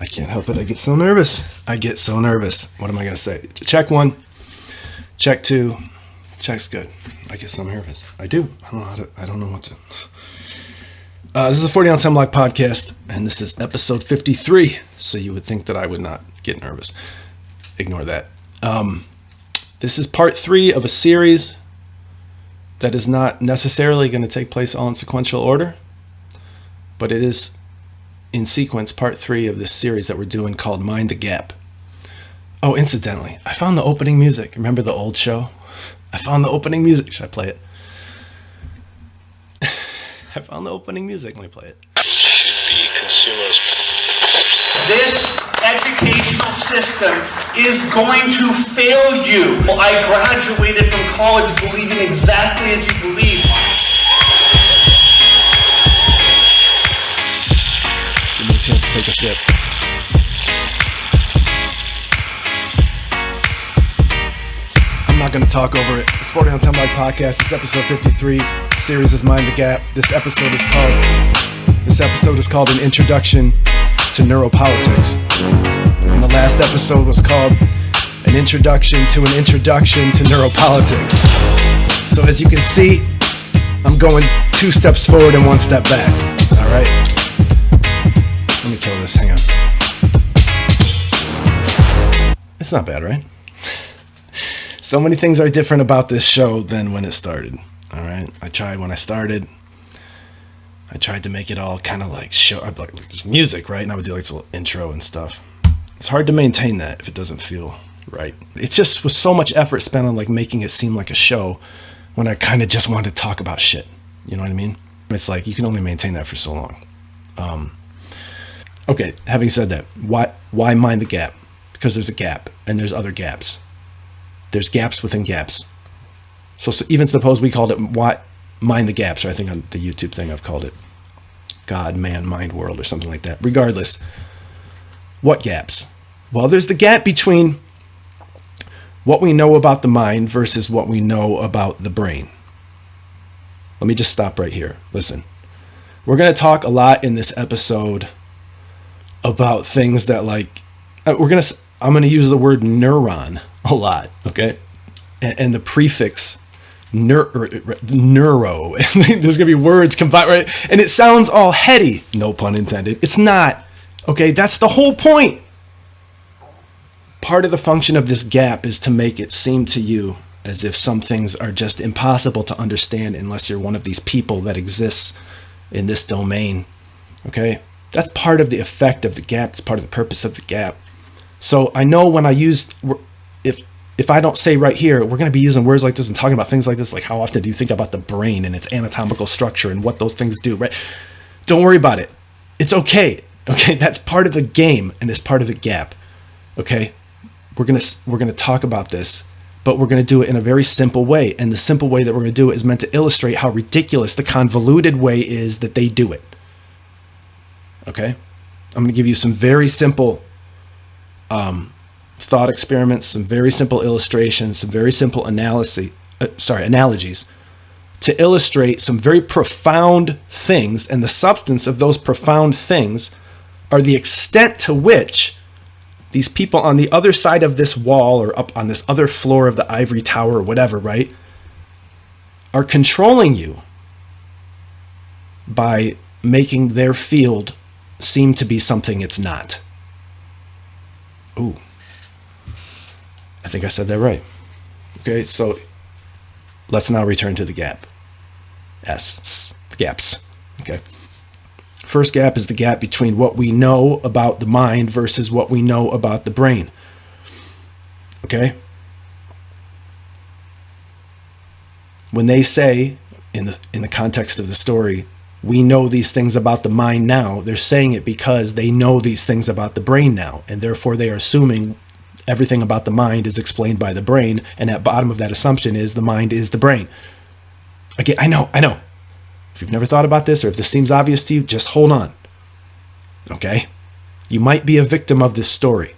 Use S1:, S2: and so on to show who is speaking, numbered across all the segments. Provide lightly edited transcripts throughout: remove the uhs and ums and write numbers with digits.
S1: I can't help it. I get so nervous. What am I going to say? Check one. Check two. Check's good. I get so nervous. I do. I don't know what to. This is the 40 ounce Hemlock podcast, and this is episode 53. So you would think that I would not get nervous. Ignore that. This is part 3 of a series that is not necessarily going to take place all in sequential order, but it is in sequence, part 3 of this series that we're doing called Mind the Gap. Oh, incidentally, I found the opening music. Remember the old show? I found the opening music. Should I play it? I found the opening music. Let me play it.
S2: This educational system is going to fail you. Well, I graduated from college believing exactly as you believe.
S1: Give me a chance to take a sip. I'm not going to talk over it. It's 40 ounce Hemlock podcast. It's episode 53. Series is Mind the Gap. This episode is called An Introduction to Neuropolitics. And the last episode was called An Introduction to Neuropolitics. So as you can see, I'm going 2 steps forward and 1 step back. All right. Let me kill this. Hang on. It's not bad, right? So many things are different about this show than when it started. All right. I tried to make it all kind of like show. I'd like there's music, right? And I would do like this little intro and stuff. It's hard to maintain that if it doesn't feel right. It just was so much effort spent on like making it seem like a show when I kind of just wanted to talk about shit. You know what I mean? It's like you can only maintain that for so long. Okay, having said that, why mind the gap? Because there's a gap and there's other gaps. There's gaps within gaps. So even suppose we called it why mind the gaps, or I think on the YouTube thing I've called it God, man, mind, world, or something like that. Regardless, what gaps? Well, there's the gap between what we know about the mind versus what we know about the brain. Let me just stop right here. Listen, we're going to talk a lot in this episode about things that like, I'm going to use the word neuron a lot, okay? And the prefix neuro. There's going to be words combined, right? And it sounds all heady, no pun intended. It's not, okay? That's the whole point. Part of the function of this gap is to make it seem to you as if some things are just impossible to understand unless you're one of these people that exists in this domain, okay? That's part of the effect of the gap. It's part of the purpose of the gap. So I know when I use, if I don't say right here, we're going to be using words like this and talking about things like this, like how often do you think about the brain and its anatomical structure and what those things do, right? Don't worry about it. It's okay. Okay, that's part of the game and it's part of the gap. Okay, we're gonna talk about this, but we're going to do it in a very simple way. And the simple way that we're going to do it is meant to illustrate how ridiculous the convoluted way is that they do it. Okay, I'm going to give you some very simple thought experiments, some very simple illustrations, some very simple analogies to illustrate some very profound things. And the substance of those profound things are the extent to which these people on the other side of this wall or up on this other floor of the ivory tower or whatever, right, are controlling you by making their field seem to be something it's not. Ooh. I think I said that right. Okay, so let's now return to the gap. The gaps. Okay. First gap is the gap between what we know about the mind versus what we know about the brain. Okay? When they say, in the context of the story, we know these things about the mind now, they're saying it because they know these things about the brain now, and therefore they are assuming everything about the mind is explained by the brain, and at bottom of that assumption is the mind is the brain. Again, I know. If you've never thought about this, or if this seems obvious to you, just hold on. Okay? You might be a victim of this story.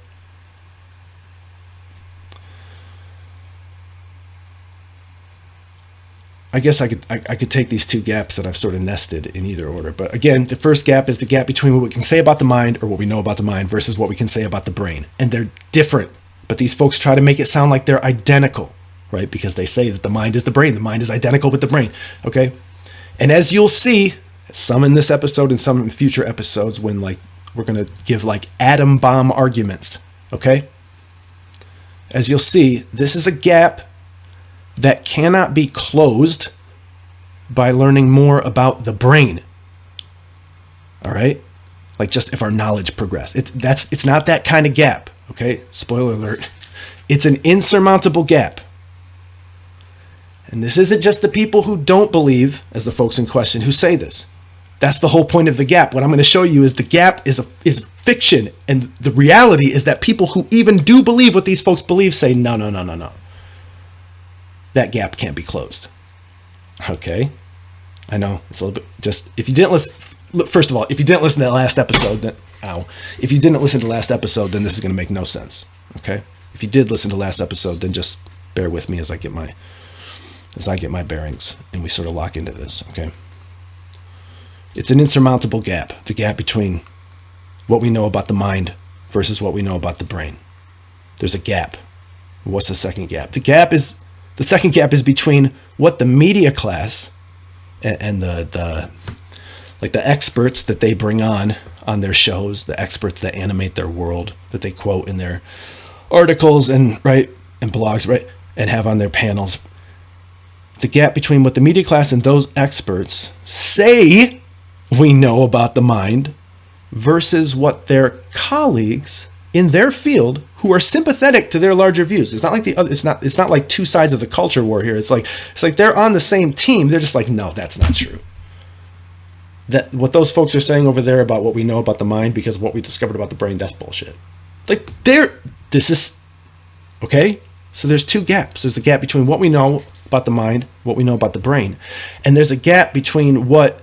S1: I guess I could take these two gaps that I've sort of nested in either order. But again, the first gap is the gap between what we can say about the mind, or what we know about the mind, versus what we can say about the brain. And they're different. But these folks try to make it sound like they're identical, right? Because they say that the mind is the brain. The mind is identical with the brain, okay? And as you'll see, some in this episode and some in future episodes, when like we're going to give like atom bomb arguments, okay? As you'll see, this is a gap that cannot be closed by learning more about the brain. All right? Like just if our knowledge progressed. It's not that kind of gap, okay? Spoiler alert. It's an insurmountable gap. And this isn't just the people who don't believe, as the folks in question, who say this. That's the whole point of the gap. What I'm going to show you is the gap is fiction, and the reality is that people who even do believe what these folks believe say, no. That gap can't be closed. Okay? I know, it's a little bit just, if you didn't listen, first of all, if you didn't listen to the last episode, then, if you didn't listen to the last episode, then this is going to make no sense. Okay? If you did listen to the last episode, then just bear with me as I get my bearings and we sort of lock into this, okay? It's an insurmountable gap, the gap between what we know about the mind versus what we know about the brain. There's a gap. What's the second gap? The second gap is between what the media class and the experts that they bring on their shows, the experts that animate their world, that they quote in their articles and blogs, right, and have on their panels. The gap between what the media class and those experts say we know about the mind versus what their colleagues in their field who are sympathetic to their larger views. It's not like it's not like two sides of the culture war here. It's like they're on the same team. They're just like, no, that's not true. That what those folks are saying over there about what we know about the mind because of what we discovered about the brain, that's bullshit. Like this is okay. So there's two gaps. There's a gap between what we know about the mind, what we know about the brain, and there's a gap between what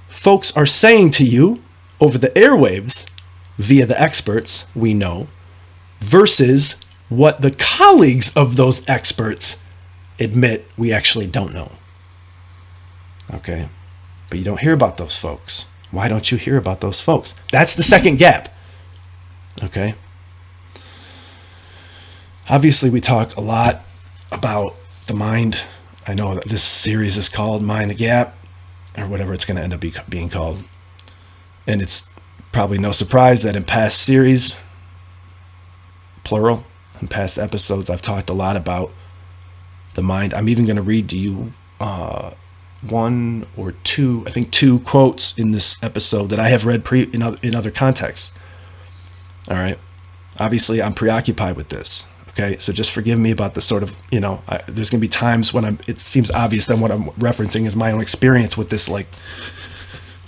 S1: folks are saying to you over the airwaves via the experts we know versus what the colleagues of those experts admit we actually don't know. Okay? But you don't hear about those folks. Why don't you hear about those folks? That's the second gap. Okay? Obviously, we talk a lot about the mind. I know that this series is called Mind the Gap, or whatever it's going to end up being called. And it's probably no surprise that in past series, plural, in past episodes, I've talked a lot about the mind. I'm even going to read to you one or two, I think two quotes in this episode that I have read in other contexts. All right. Obviously, I'm preoccupied with this. Okay, so just forgive me about the sort of, there's going to be times when it seems obvious that what I'm referencing is my own experience with this like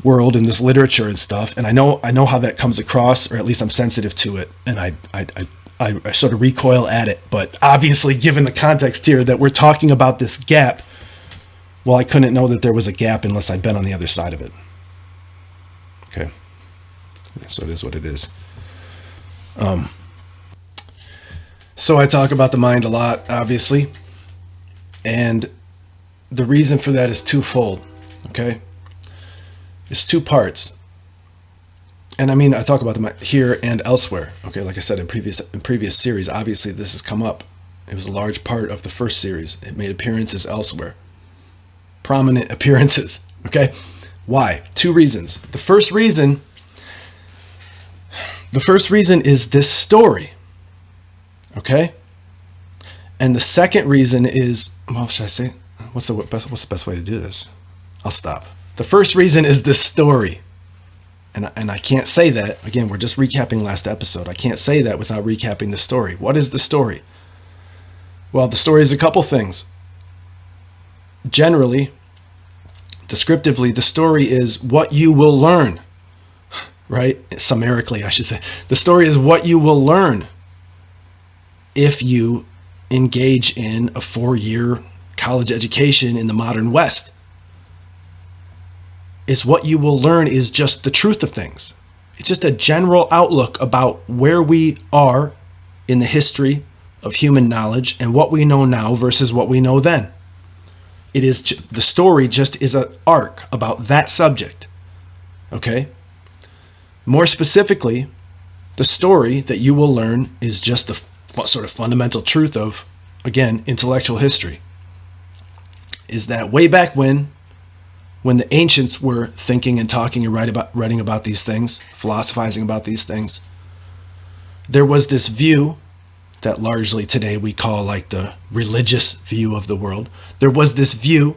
S1: world and this literature and stuff. And I know how that comes across, or at least I'm sensitive to it. And I sort of recoil at it. But obviously, given the context here that we're talking about this gap, well, I couldn't know that there was a gap unless I'd been on the other side of it. Okay, so it is what it is. So I talk about the mind a lot, obviously, and the reason for that is twofold, okay? It's two parts. And I mean, I talk about the mind here and elsewhere, okay? Like I said, in previous series, obviously this has come up. It was a large part of the first series. It made appearances elsewhere. Prominent appearances, okay? Why? Two reasons. The first reason is this story. Okay? And the second reason is, well, should I say, what's the best way to do this? I'll stop. The first reason is this story. And I can't say that. Again, we're just recapping last episode. I can't say that without recapping the story. What is the story? Well, the story is a couple things. Generally, descriptively, the story is what you will learn. Right? Summarically, I should say. The story is what you will learn if you engage in a 4-year college education in the modern West. Is what you will learn is just the truth of things. It's just a general outlook about where we are in the history of human knowledge and what we know now versus what we know then. It is the story just is an arc about that subject. Okay? More specifically, the story that you will learn is just the sort of fundamental truth of, again, intellectual history. Is that way back when the ancients were thinking and talking and writing about these things, philosophizing about these things, there was this view that largely today we call like the religious view of the world. There was this view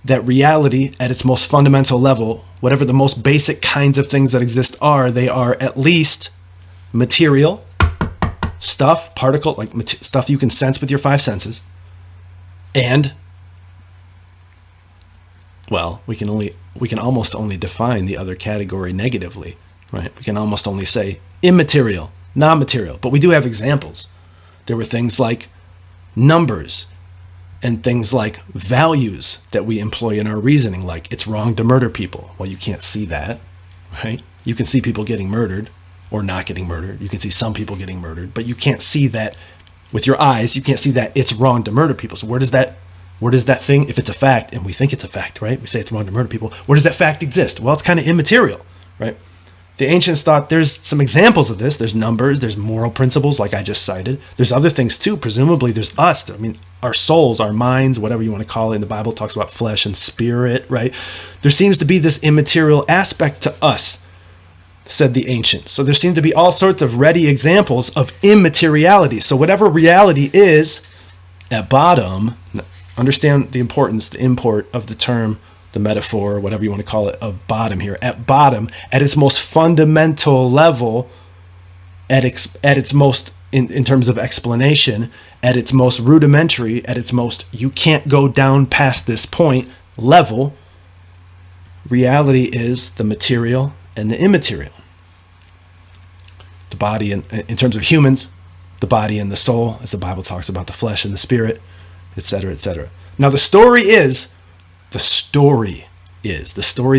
S1: that reality at its most fundamental level, whatever the most basic kinds of things that exist are, they are at least material, stuff, particle, like stuff you can sense with your five senses, and, well, we can almost only define the other category negatively, right? We can almost only say immaterial, non-material, but we do have examples. There were things like numbers and things like values that we employ in our reasoning, like it's wrong to murder people. Well, you can't see that, right? You can see people getting murdered or not getting murdered. You can see some people getting murdered, but you can't see that with your eyes. You can't see that it's wrong to murder people. So where does that thing, if it's a fact, and we think it's a fact, right? We say it's wrong to murder people. Where does that fact exist? Well, it's kind of immaterial, right? The ancients thought there's some examples of this. There's numbers, there's moral principles like I just cited. There's other things too. Presumably there's us. I mean, our souls, our minds, whatever you want to call it. In the Bible, it talks about flesh and spirit, right? There seems to be this immaterial aspect to us, said the ancients. So there seem to be all sorts of ready examples of immateriality. So whatever reality is, at bottom, understand the importance, the import of the term, the metaphor, whatever you want to call it, of bottom here. At bottom, at its most fundamental level, at its most, in terms of explanation, at its most rudimentary, at its most, you can't go down past this point level, reality is the material and the immaterial. The body, in terms of humans, the body and the soul, as the Bible talks about the flesh and the spirit, etc., etc. Now the story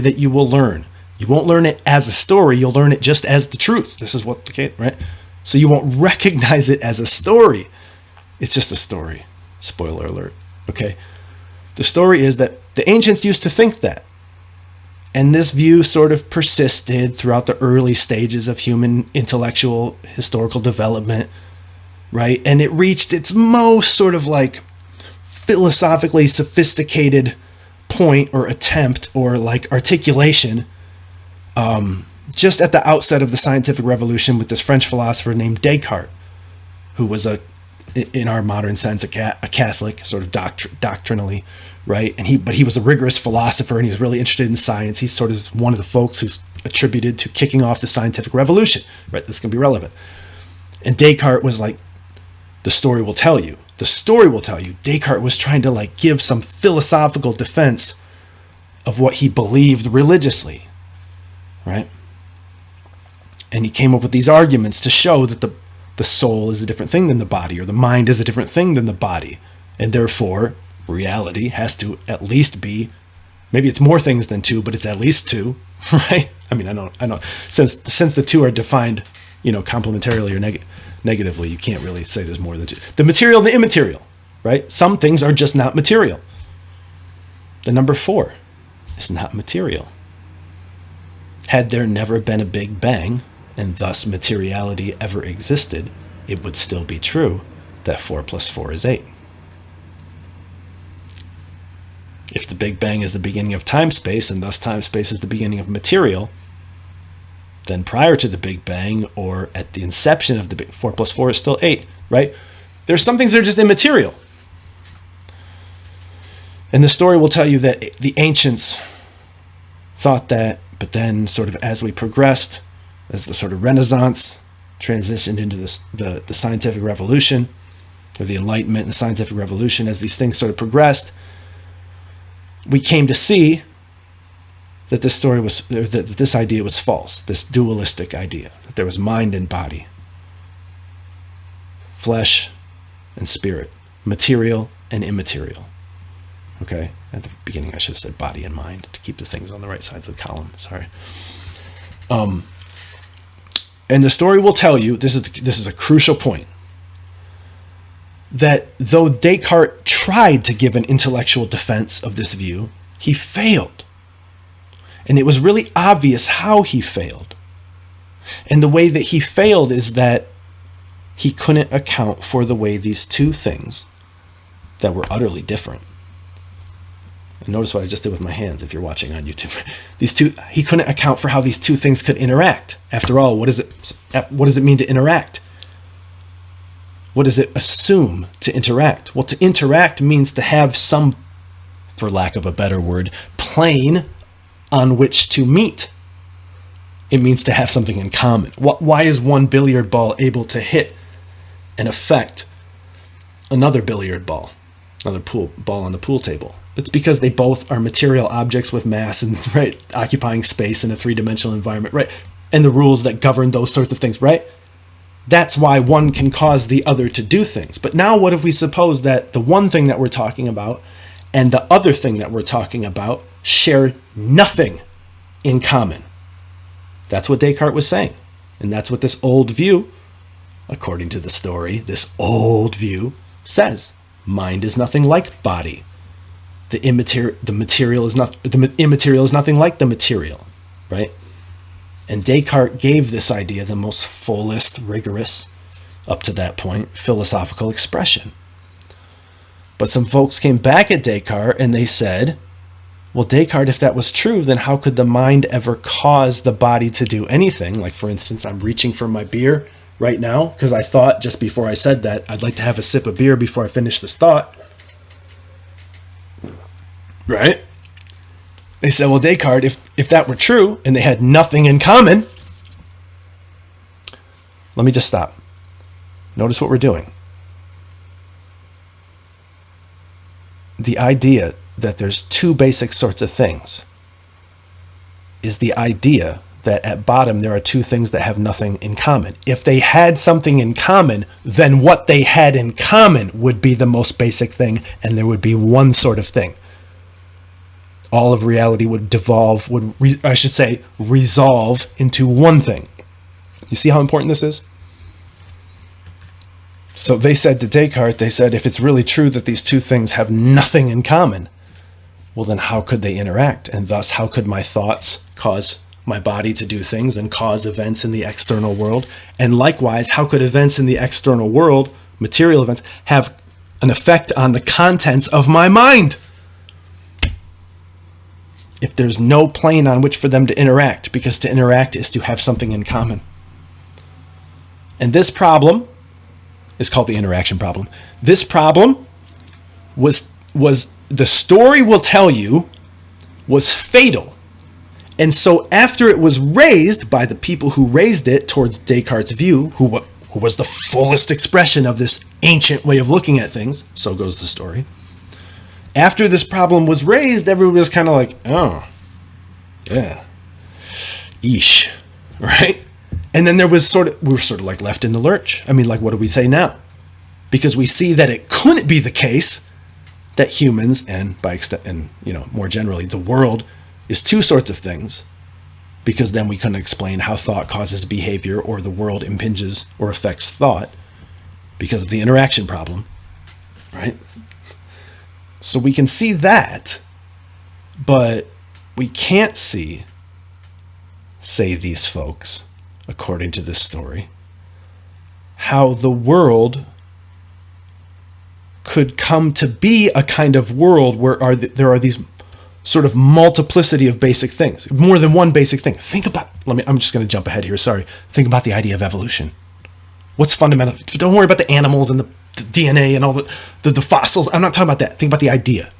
S1: that you will learn. You won't learn it as a story, you'll learn it just as the truth. This is what the case, right? So you won't recognize it as a story. It's just a story. Spoiler alert. Okay. The story is that the ancients used to think that. And this view sort of persisted throughout the early stages of human intellectual historical development, right? And it reached its most sort of like philosophically sophisticated point or attempt or like articulation just at the outset of the scientific revolution with this French philosopher named Descartes, who was in our modern sense, a Catholic, sort of doctrinally, right? But he was a rigorous philosopher and he was really interested in science. He's sort of one of the folks who's attributed to kicking off the scientific revolution, right? That's going to be relevant. And Descartes was like, the story will tell you. The story will tell you. Descartes was trying to like give some philosophical defense of what he believed religiously, right? And he came up with these arguments to show that the soul is a different thing than the body, or the mind is a different thing than the body. And therefore, reality has to at least be, maybe it's more things than two, but it's at least two, right? I mean, I know. Since the two are defined, complementarily or negatively, you can't really say there's more than two. The material and the immaterial, right? Some things are just not material. The number 4 is not material. Had there never been a Big Bang, and thus materiality ever existed, it would still be true that 4 plus 4 is 8. If the Big Bang is the beginning of time-space, and thus time-space is the beginning of material, then prior to the Big Bang, or at the inception of the 4 plus 4 is still 8, right? There's some things that are just immaterial. And the story will tell you that the ancients thought that, but then sort of as we progressed, as the sort of Renaissance transitioned into the scientific revolution, or the Enlightenment and the scientific revolution, as these things sort of progressed, we came to see that this idea was false, this dualistic idea, that there was mind and body, flesh and spirit, material and immaterial. Okay, at the beginning I should have said body and mind to keep the things on the right sides of the column. Sorry. And the story will tell you, this is a crucial point. that though Descartes tried to give an intellectual defense of this view, he failed. And it was really obvious how he failed. And the way that he failed is that he couldn't account for the way these two things that were utterly different. And notice what I just did with my hands if you're watching on YouTube. He couldn't account for how these two things could interact. After all, what does it mean to interact? What does it assume to interact? Well, to interact means to have some, for lack of a better word, plane on which to meet. It means to have something in common. Why is one billiard ball able to hit and affect another billiard ball, another pool ball on the pool table? It's because they both are material objects with mass and right, occupying space in a three-dimensional environment, right? And the rules that govern those sorts of things, right? That's why one can cause the other to do things. But now what if we suppose that the one thing that we're talking about and the other thing that we're talking about share nothing in common? That's what Descartes was saying. And that's what this old view, according to the story, this old view says. Mind is nothing like body. The immaterial is nothing like the material, right? And Descartes gave this idea the most fullest, rigorous, up to that point, philosophical expression. But some folks came back at Descartes and they said, well, Descartes, if that was true, then how could the mind ever cause the body to do anything? Like, for instance, I'm reaching for my beer right now because I thought just before I said that I'd like to have a sip of beer before I finish this thought. Right? They said, well, Descartes, if that were true and they had nothing in common, let me just stop. Notice what we're doing. The idea that there's two basic sorts of things is the idea that at bottom there are two things that have nothing in common. If they had something in common, then what they had in common would be the most basic thing, and there would be one sort of thing. All of reality would resolve into one thing. You see how important this is? So they said to Descartes, they said, if it's really true that these two things have nothing in common, well, then how could they interact? And thus, how could my thoughts cause my body to do things and cause events in the external world? And likewise, how could events in the external world, material events, have an effect on the contents of my mind? If there's no plane on which for them to interact, because to interact is to have something in common. And this problem is called the interaction problem. This problem was the story will tell you was fatal. And so after it was raised by the people who raised it towards Descartes' view, who was the fullest expression of this ancient way of looking at things, so goes the story. After this problem was raised, everybody was kind of like, oh, yeah, eesh, right? And then we were sort of like left in the lurch. I mean, like, what do we say now? Because we see that it couldn't be the case that humans, and by extent, and more generally, the world is two sorts of things, because then we couldn't explain how thought causes behavior or the world impinges or affects thought because of the interaction problem, right? So we can see that, but we can't see, say these folks, according to this story, how the world could come to be a kind of world where there are these sort of multiplicity of basic things, more than one basic thing. I'm just going to jump ahead here, sorry. Think about the idea of evolution. What's fundamental? Don't worry about the animals and the DNA and all the fossils. I'm not talking about that. Think about the idea.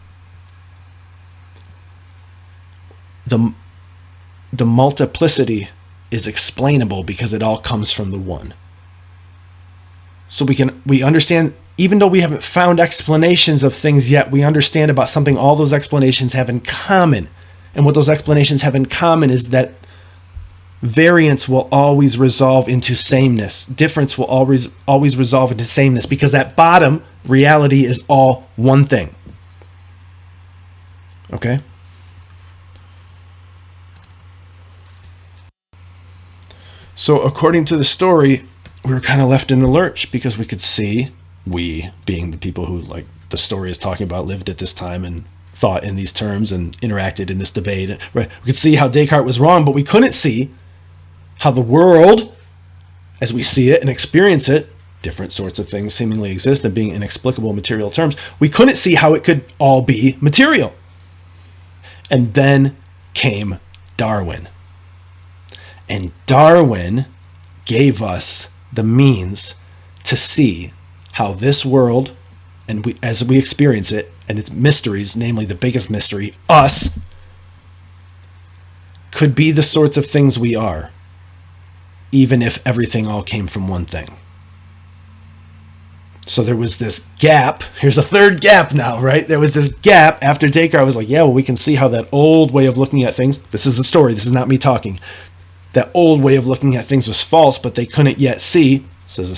S1: The multiplicity is explainable because it all comes from the one. So we understand, even though we haven't found explanations of things yet, we understand about something all those explanations have in common. And what those explanations have in common is that variance will always resolve into sameness. Difference will always resolve into sameness, because at bottom, reality is all one thing. Okay? So according to the story, we were kind of left in the lurch because we could see we being the people who, like, the story is talking about, lived at this time and thought in these terms and interacted in this debate. Right? We could see how Descartes was wrong, but we couldn't see how the world, as we see it and experience it, different sorts of things seemingly exist and being inexplicable material terms, we couldn't see how it could all be material. And then came Darwin. And Darwin gave us the means to see how this world, and we, as we experience it, and its mysteries, namely the biggest mystery, us, could be the sorts of things we are, even if everything all came from one thing. So there was this gap. Here's a third gap now, right? There was this gap after Descartes was like, yeah, well, we can see how that old way of looking at things, this is the story, this is not me talking, that old way of looking at things was false, but they couldn't yet see, says a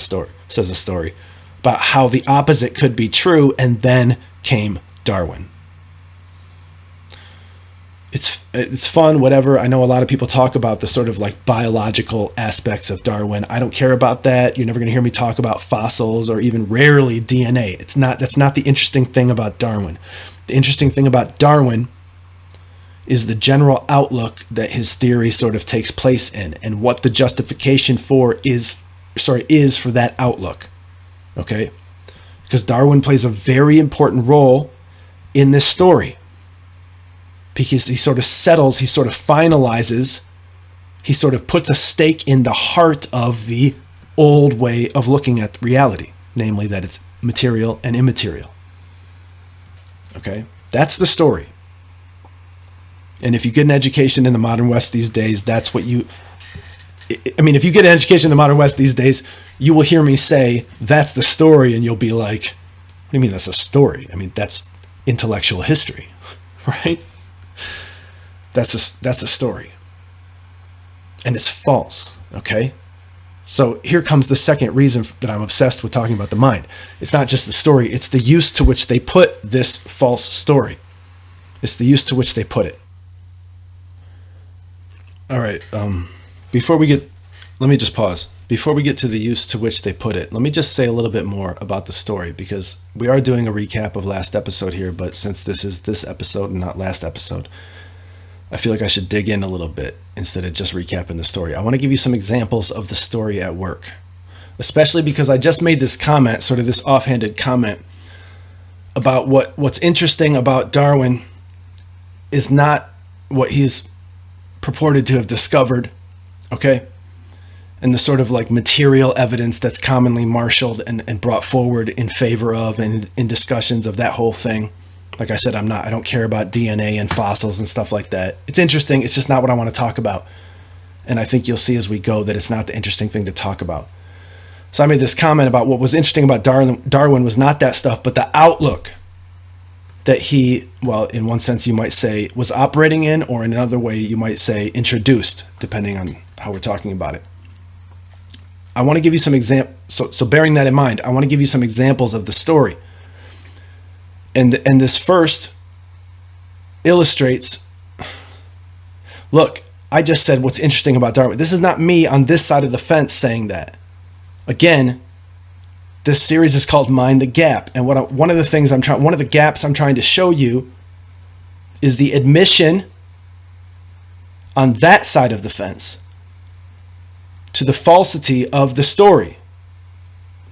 S1: story, about how the opposite could be true, and then came Darwin. It's fun, whatever. I know a lot of people talk about the sort of like biological aspects of Darwin. I don't care about that. You're never going to hear me talk about fossils or even rarely DNA. That's not the interesting thing about Darwin. The interesting thing about Darwin is the general outlook that his theory sort of takes place in, and what the justification is for that outlook. Okay? Because Darwin plays a very important role in this story. Because he sort of settles, he sort of finalizes, he sort of puts a stake in the heart of the old way of looking at reality, namely that it's material and immaterial. Okay? That's the story. And if you get an education in the modern West these days, that's what if you get an education in the modern West these days, you will hear me say, that's the story, and you'll be like, what do you mean that's a story? I mean, that's intellectual history, right? That's a story. And it's false, okay? So here comes the second reason that I'm obsessed with talking about the mind. It's not just the story, it's the use to which they put this false story. It's the use to which they put it. All right, let me just pause. Before we get to the use to which they put it, let me just say a little bit more about the story, because we are doing a recap of last episode here, but since this is this episode and not last episode, I feel like I should dig in a little bit instead of just recapping the story. I want to give you some examples of the story at work, especially because I just made this comment, sort of this offhanded comment, about what's interesting about Darwin is not what he's purported to have discovered, okay? And the sort of like material evidence that's commonly marshaled and brought forward in favor of and in discussions of that whole thing. Like I said, I don't care about DNA and fossils and stuff like that. It's interesting. It's just not what I want to talk about. And I think you'll see as we go that it's not the interesting thing to talk about. So I made this comment about what was interesting about Darwin was not that stuff, but the outlook that he, well, in one sense you might say was operating in, or in another way you might say introduced, depending on how we're talking about it. I want to give you some examples. So bearing that in mind, I want to give you some examples of the story. And this first illustrates, look, I just said what's interesting about Darwin. This is not me on this side of the fence saying that. Again, this series is called Mind the Gap. And one of the gaps I'm trying to show you is the admission on that side of the fence to the falsity of the story.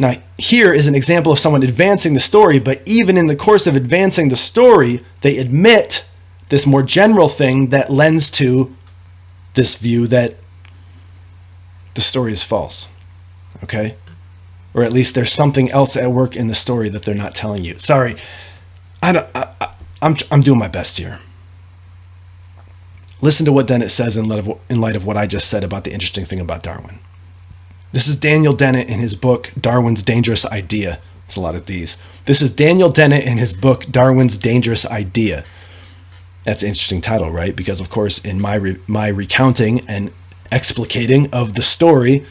S1: Now, here is an example of someone advancing the story, but even in the course of advancing the story, they admit this more general thing that lends to this view that the story is false, okay? Or at least there's something else at work in the story that they're not telling you. Sorry, I'm doing my best here. Listen to what Dennett says in light of what I just said about the interesting thing about Darwin. This is Daniel Dennett in his book, Darwin's Dangerous Idea. It's a lot of D's. This is Daniel Dennett in his book, Darwin's Dangerous Idea. That's an interesting title, right? Because, of course, in my recounting and explicating of the story,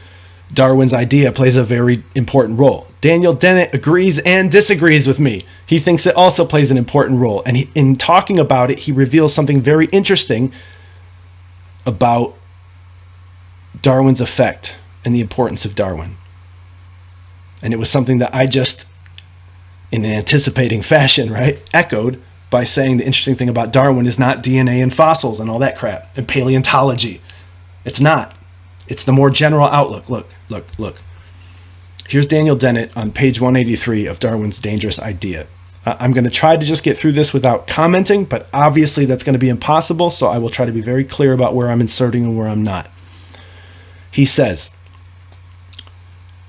S1: Darwin's idea plays a very important role. Daniel Dennett agrees and disagrees with me. He thinks it also plays an important role. And in talking about it, he reveals something very interesting about Darwin's effect and the importance of Darwin. And it was something that I just in an anticipating fashion, right? Echoed by saying the interesting thing about Darwin is not DNA and fossils and all that crap and paleontology. It's not. It's the more general outlook. Look. Here's Daniel Dennett on page 183 of Darwin's Dangerous Idea. I'm going to try to just get through this without commenting, but obviously that's going to be impossible, so I will try to be very clear about where I'm inserting and where I'm not. He says,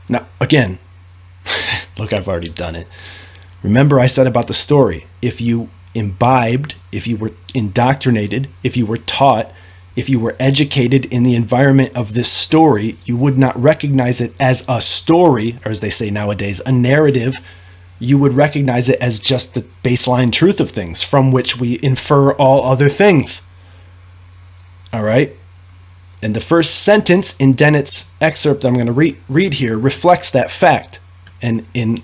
S1: now, again, look, I've already done it. Remember I said about the story, if you imbibed, if you were indoctrinated, if you were taught, if you were educated in the environment of this story, you would not recognize it as a story, or as they say nowadays, a narrative. You would recognize it as just the baseline truth of things from which we infer all other things. All right? And the first sentence in Dennett's excerpt that I'm going to read here reflects that fact. And in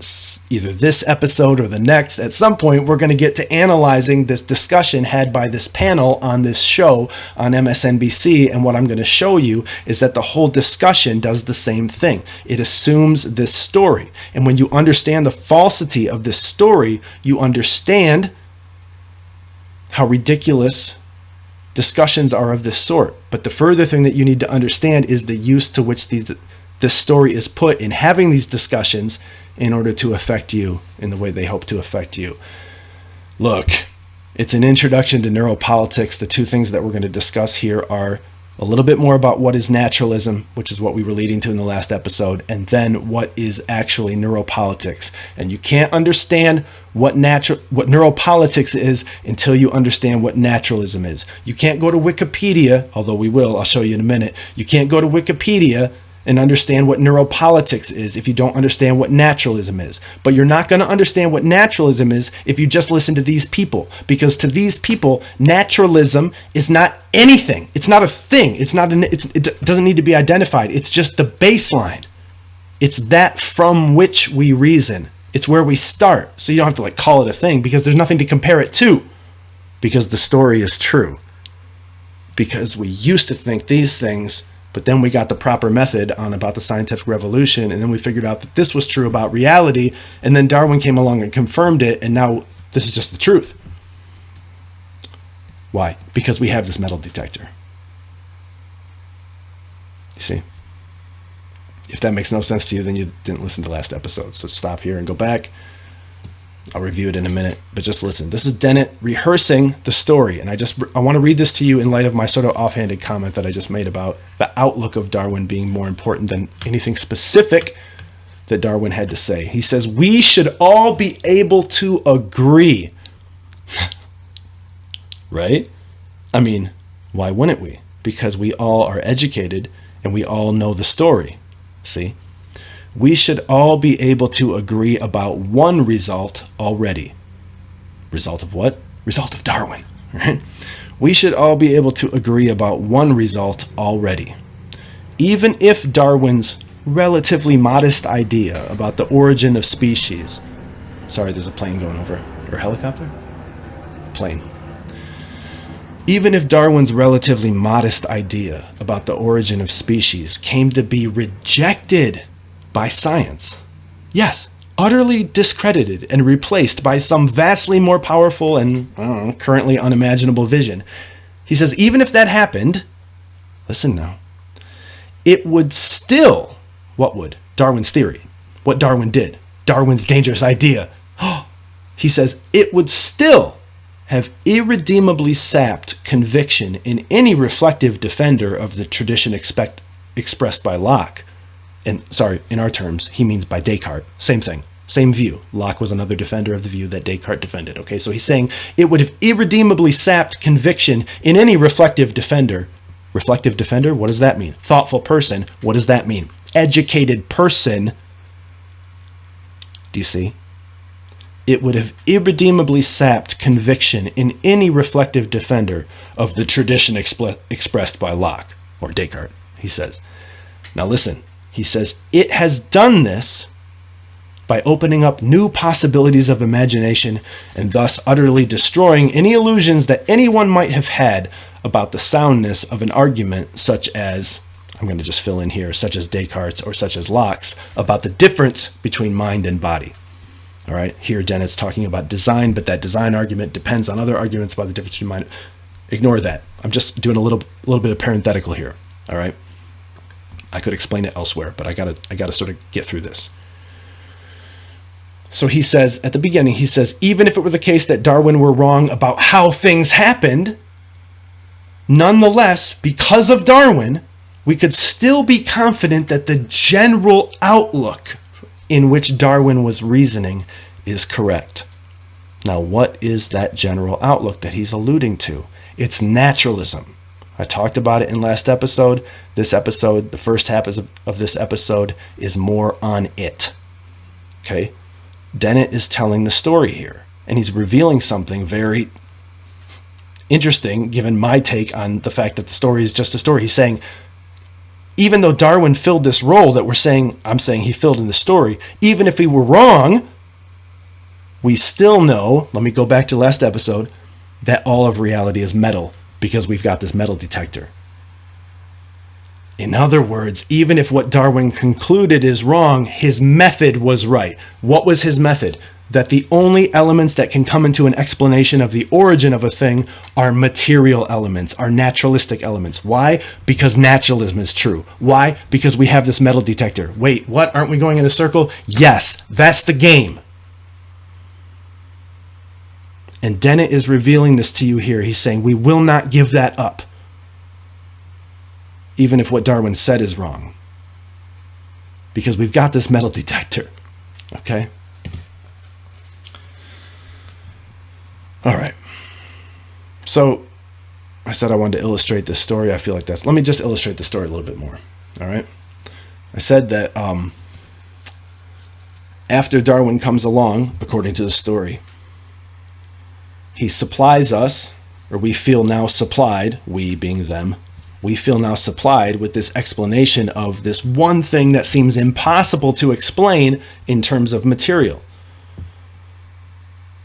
S1: either this episode or the next, at some point, we're going to get to analyzing this discussion had by this panel on this show on MSNBC. And what I'm going to show you is that the whole discussion does the same thing. It assumes this story. And when you understand the falsity of this story, you understand how ridiculous discussions are of this sort. But the further thing that you need to understand is the use to which this story is put in having these discussions in order to affect you in the way they hope to affect you. Look, it's an introduction to neuropolitics. The two things that we're going to discuss here are a little bit more about what is naturalism, which is what we were leading to in the last episode, and then what is actually neuropolitics. And you can't understand what neuropolitics is until you understand what naturalism is. You can't go to Wikipedia, although we will, I'll show you in a minute. You can't go to Wikipedia and understand what neuropolitics is if you don't understand what naturalism is. But you're not going to understand what naturalism is if you just listen to these people. Because to these people, naturalism is not anything. It's not a thing. It doesn't need to be identified. It's just the baseline. It's that from which we reason. It's where we start. So you don't have to call it a thing because there's nothing to compare it to. Because the story is true. Because we used to think these things, but then we got the proper method on about the scientific revolution, and then we figured out that this was true about reality, and then Darwin came along and confirmed it, and now this is just the truth. Why? Because we have this metal detector. You see? If that makes no sense to you, then you didn't listen to last episode. So stop here and go back. I'll review it in a minute, but just listen. This is Dennett rehearsing the story, and I want to read this to you in light of my sort of offhanded comment that I just made about the outlook of Darwin being more important than anything specific that Darwin had to say. He says, we should all be able to agree. Right? I mean, why wouldn't we? Because we all are educated and we all know the story. See? We should all be able to agree about one result already. Result of what? Result of Darwin. Right? We should all be able to agree about one result already. Even if Darwin's relatively modest idea about the origin of species. Sorry, there's a plane going over. Or a helicopter? Plane. Even if Darwin's relatively modest idea about the origin of species came to be rejected by science. Yes, utterly discredited and replaced by some vastly more powerful and currently unimaginable vision. He says, even if that happened, listen now, it would still, what would? Darwin's theory. What Darwin did. Darwin's dangerous idea. He says, it would still have irredeemably sapped conviction in any reflective defender of the tradition expressed by Locke. And sorry, in our terms, he means by Descartes. Same thing, same view. Locke was another defender of the view that Descartes defended. Okay, so he's saying it would have irredeemably sapped conviction in any reflective defender. Reflective defender, what does that mean? Thoughtful person, what does that mean? Educated person. Do you see? It would have irredeemably sapped conviction in any reflective defender of the tradition expressed by Locke or Descartes, he says. Now listen. He says, it has done this by opening up new possibilities of imagination and thus utterly destroying any illusions that anyone might have had about the soundness of an argument such as, I'm going to just fill in here, such as Descartes' or such as Locke's, about the difference between mind and body. All right. Here, Dennett's talking about design, but that design argument depends on other arguments about the difference between mind. Ignore that. I'm just doing a little bit of parenthetical here. All right. I could explain it elsewhere, but I gotta sort of get through this. So he says at the beginning, he says, even if it were the case that Darwin were wrong about how things happened, nonetheless, because of Darwin, we could still be confident that the general outlook in which Darwin was reasoning is correct. Now, what is that general outlook that he's alluding to? It's naturalism. I talked about it in last episode. This episode, the first half of this episode, is more on it. Okay? Dennett is telling the story here, and he's revealing something very interesting, given my take on the fact that the story is just a story. He's saying, even though Darwin filled this role that I'm saying he filled in the story, even if he were wrong, we still know, let me go back to last episode, that all of reality is metal because we've got this metal detector. In other words, even if what Darwin concluded is wrong, his method was right. What was his method? That the only elements that can come into an explanation of the origin of a thing are material elements, are naturalistic elements. Why? Because naturalism is true. Why? Because we have this metal detector. Wait, what? Aren't we going in a circle? Yes, that's the game. And Dennett is revealing this to you here. He's saying we will not give that up, even if what Darwin said is wrong, because we've got this metal detector. Okay? All right. So I said I wanted to illustrate this story. I feel like let me just illustrate the story a little bit more. All right. I said that after Darwin comes along, according to the story, he supplies us, or we feel now supplied, we being them, we feel now supplied with this explanation of this one thing that seems impossible to explain in terms of material.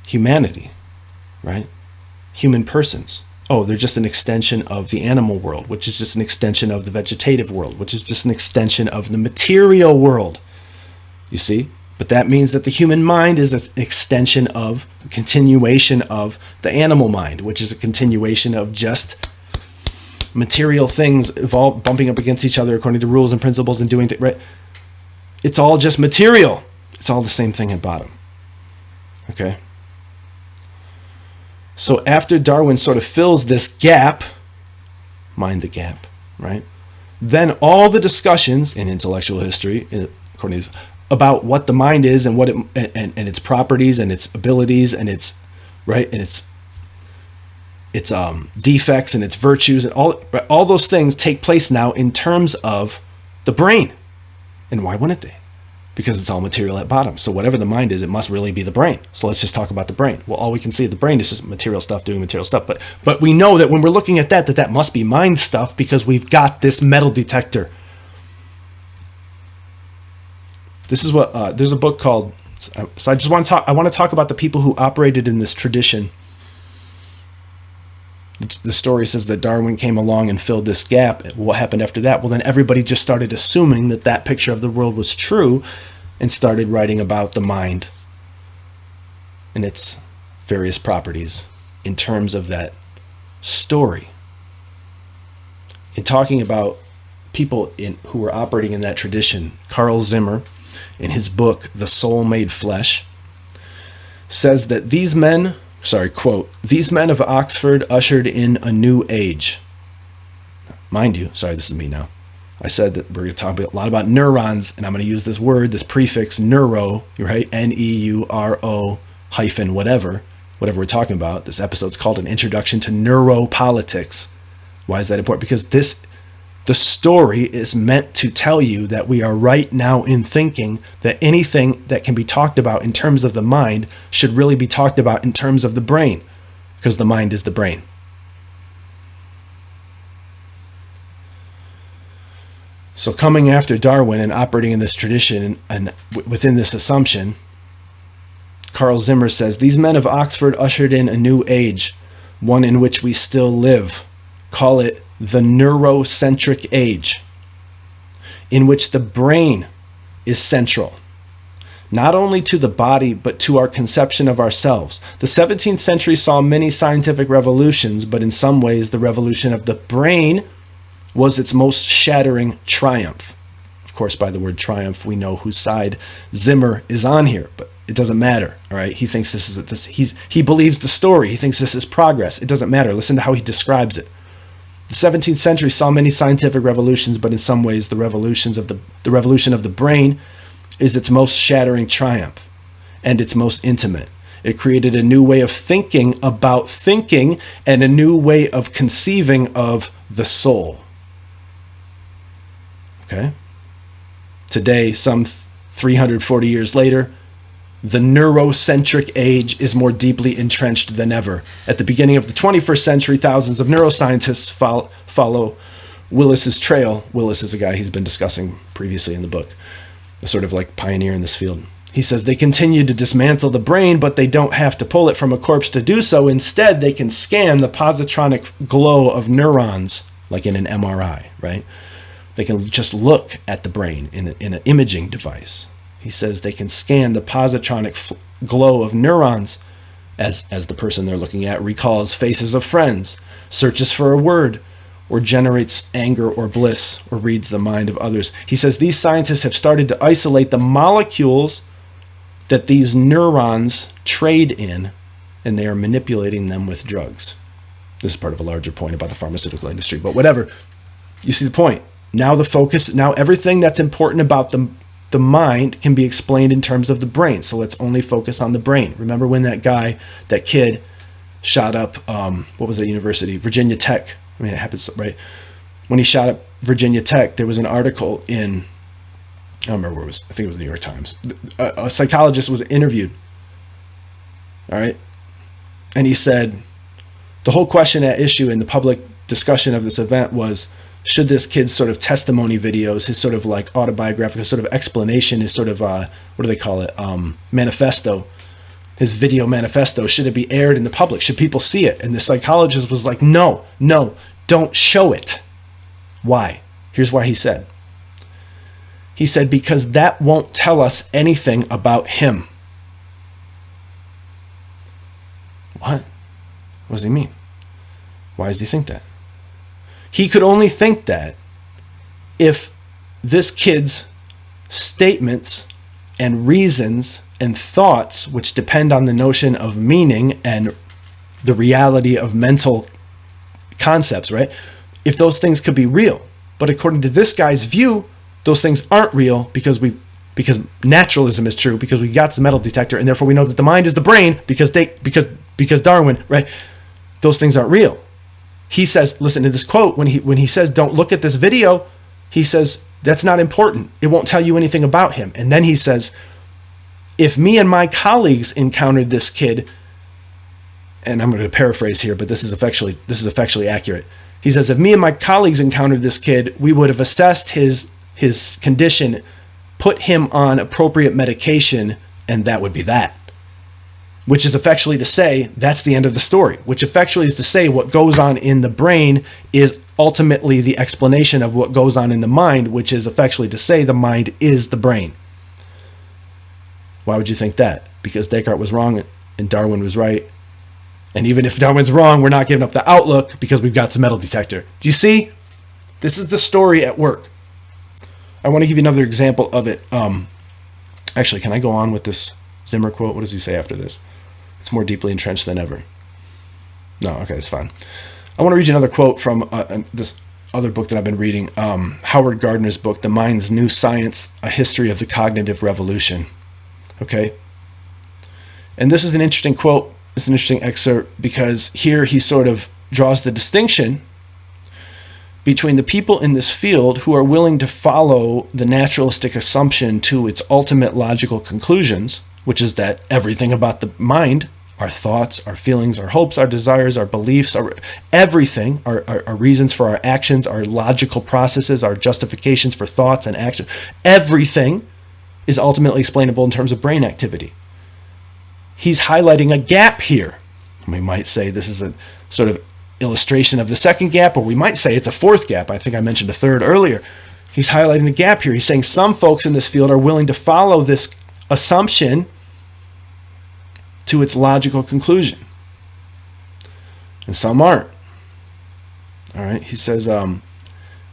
S1: Humanity. Right? Human persons. Oh, they're just an extension of the animal world, which is just an extension of the vegetative world, which is just an extension of the material world. You see? But that means that the human mind is an extension of, a continuation of the animal mind, which is a continuation of just material things evolve, bumping up against each other according to rules and principles and doing things, right? It's all just material. It's all the same thing at bottom. Okay? So after Darwin sort of fills this gap, mind the gap, right? Then all the discussions in intellectual history, according to, about what the mind is and what it and its properties and its abilities and its right and its defects and its virtues and all those things take place now in terms of the brain. And why wouldn't they? Because it's all material at bottom. So whatever the mind is, it must really be the brain. So let's just talk about the brain. Well, all we can see of the brain is just material stuff doing material stuff. But we know that when we're looking at that must be mind stuff because we've got this metal detector. This is what there's a book called. So I want to talk about the people who operated in this tradition. The story says that Darwin came along and filled this gap. What happened after that? Well, then everybody just started assuming that picture of the world was true and started writing about the mind and its various properties in terms of that story. In talking about people who were operating in that tradition, Carl Zimmer, in his book, The Soul Made Flesh, says that these men, quote, these men of Oxford ushered in a new age. Mind you, this is me now. I said that we're going to talk a lot about neurons, and I'm going to use this word, this prefix, neuro, right? Neuro hyphen whatever we're talking about. This episode's called An Introduction to Neuropolitics. Why is that important? Because the story is meant to tell you that we are right now in thinking that anything that can be talked about in terms of the mind should really be talked about in terms of the brain, because the mind is the brain. So coming after Darwin and operating in this tradition and within this assumption, Carl Zimmer says, these men of Oxford ushered in a new age, one in which we still live. Call it the neurocentric age, in which the brain is central. not only to the body, but to our conception of ourselves. The 17th century saw many scientific revolutions, but in some ways, the revolution of the brain was its most shattering triumph. Of course, by the word triumph, we know whose side Zimmer is on here, but it doesn't matter. All right, he thinks he believes the story. He thinks this is progress. It doesn't matter. Listen to how he describes it. The 17th century saw many scientific revolutions, but in some ways, the revolution of the brain is its most shattering triumph and its most intimate. It created a new way of thinking about thinking and a new way of conceiving of the soul. Okay? Today, some 340 years later, the neurocentric age is more deeply entrenched than ever. At the beginning of the 21st century, thousands of neuroscientists follow Willis's trail. Willis is a guy he's been discussing previously in the book, a sort of like pioneer in this field. He says they continue to dismantle the brain, but they don't have to pull it from a corpse to do so. Instead, they can scan the positronic glow of neurons, like in an MRI, right? They can just look at the brain in an imaging device. He says they can scan the positronic glow of neurons as the person they're looking at recalls faces of friends, searches for a word, or generates anger or bliss, or reads the mind of others. He says these scientists have started to isolate the molecules that these neurons trade in, and they are manipulating them with drugs. This is part of a larger point about the pharmaceutical industry, but whatever. You see the point. Now the focus, now everything that's important about the mind can be explained in terms of the brain. So let's only focus on the brain. Remember when that kid shot up, what was that university? Virginia Tech. I mean, it happens, right? When he shot up Virginia Tech, there was an article in, I don't remember where it was, I think it was the New York Times. A psychologist was interviewed, all right? And he said, the whole question at issue in the public discussion of this event was, should this kid's sort of testimony videos, his sort of like autobiographical sort of explanation, his sort of, what do they call it, manifesto, his video manifesto, should it be aired in the public? Should people see it? And the psychologist was like, no, don't show it. Why? Here's why he said. He said, because that won't tell us anything about him. What? What does he mean? Why does he think that? He could only think that if this kid's statements and reasons and thoughts, which depend on the notion of meaning and the reality of mental concepts, right? If those things could be real. But according to this guy's view, those things aren't real because naturalism is true, because we got the metal detector, and therefore we know that the mind is the brain because Darwin, right? Those things aren't real. He says, listen to this quote, when he says, don't look at this video, he says, that's not important. It won't tell you anything about him. And then he says, if me and my colleagues encountered this kid, and I'm going to paraphrase here, but this is effectually accurate. He says, if me and my colleagues encountered this kid, we would have assessed his condition, put him on appropriate medication, and that would be that. Which is effectually to say, that's the end of the story. Which effectually is to say what goes on in the brain is ultimately the explanation of what goes on in the mind, which is effectually to say the mind is the brain. Why would you think that? Because Descartes was wrong and Darwin was right. And even if Darwin's wrong, we're not giving up the outlook because we've got the metal detector. Do you see? This is the story at work. I want to give you another example of it. Actually, can I go on with this Zimmer quote? What does he say after this? It's more deeply entrenched than ever. No, okay, it's fine. I want to read you another quote from this other book that I've been reading, Howard Gardner's book, The Mind's New Science, A History of the Cognitive Revolution. Okay? And this is an interesting quote. It's an interesting excerpt because here he sort of draws the distinction between the people in this field who are willing to follow the naturalistic assumption to its ultimate logical conclusions, which is that everything about the mind, our thoughts, our feelings, our hopes, our desires, our beliefs, everything, our reasons for our actions, our logical processes, our justifications for thoughts and action, everything is ultimately explainable in terms of brain activity. He's highlighting a gap here. We might say this is a sort of illustration of the second gap, or we might say it's a fourth gap. I think I mentioned a third earlier. He's highlighting the gap here. He's saying some folks in this field are willing to follow this assumption to its logical conclusion. And some aren't. All right. He says,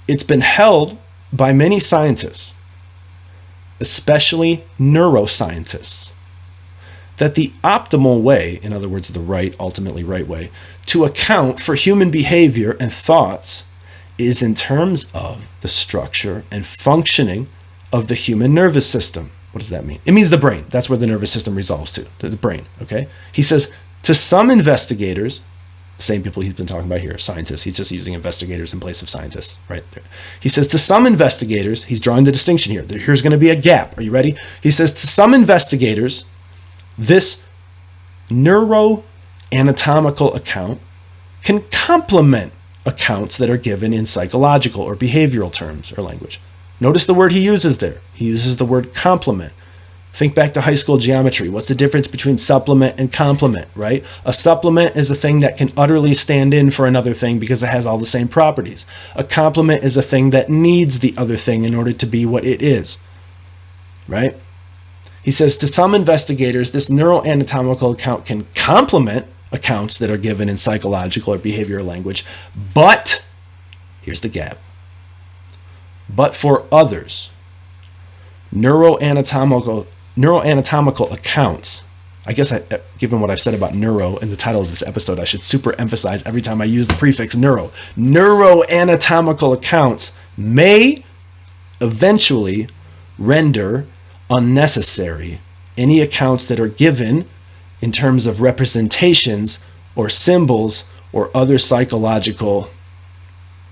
S1: it's been held by many scientists, especially neuroscientists, that the optimal way, in other words, the right, ultimately right way, to account for human behavior and thoughts is in terms of the structure and functioning of the human nervous system. What does that mean? It means the brain. That's where the nervous system resolves to, the brain, okay? He says, to some investigators, the same people he's been talking about here, scientists, he's just using investigators in place of scientists, right there. He says, to some investigators, he's drawing the distinction here. Here's going to be a gap. Are you ready? He says, to some investigators, this neuroanatomical account can complement accounts that are given in psychological or behavioral terms or language. Notice the word he uses there. He uses the word complement. Think back to high school geometry. What's the difference between supplement and complement, right? A supplement is a thing that can utterly stand in for another thing because it has all the same properties. A complement is a thing that needs the other thing in order to be what it is, right? He says, to some investigators, this neuroanatomical account can complement accounts that are given in psychological or behavioral language, but, here's the gap, but for others, neuroanatomical accounts, I guess given what I've said about neuro in the title of this episode, I should super emphasize every time I use the prefix neuro. Neuroanatomical accounts may eventually render unnecessary any accounts that are given in terms of representations or symbols or other psychological,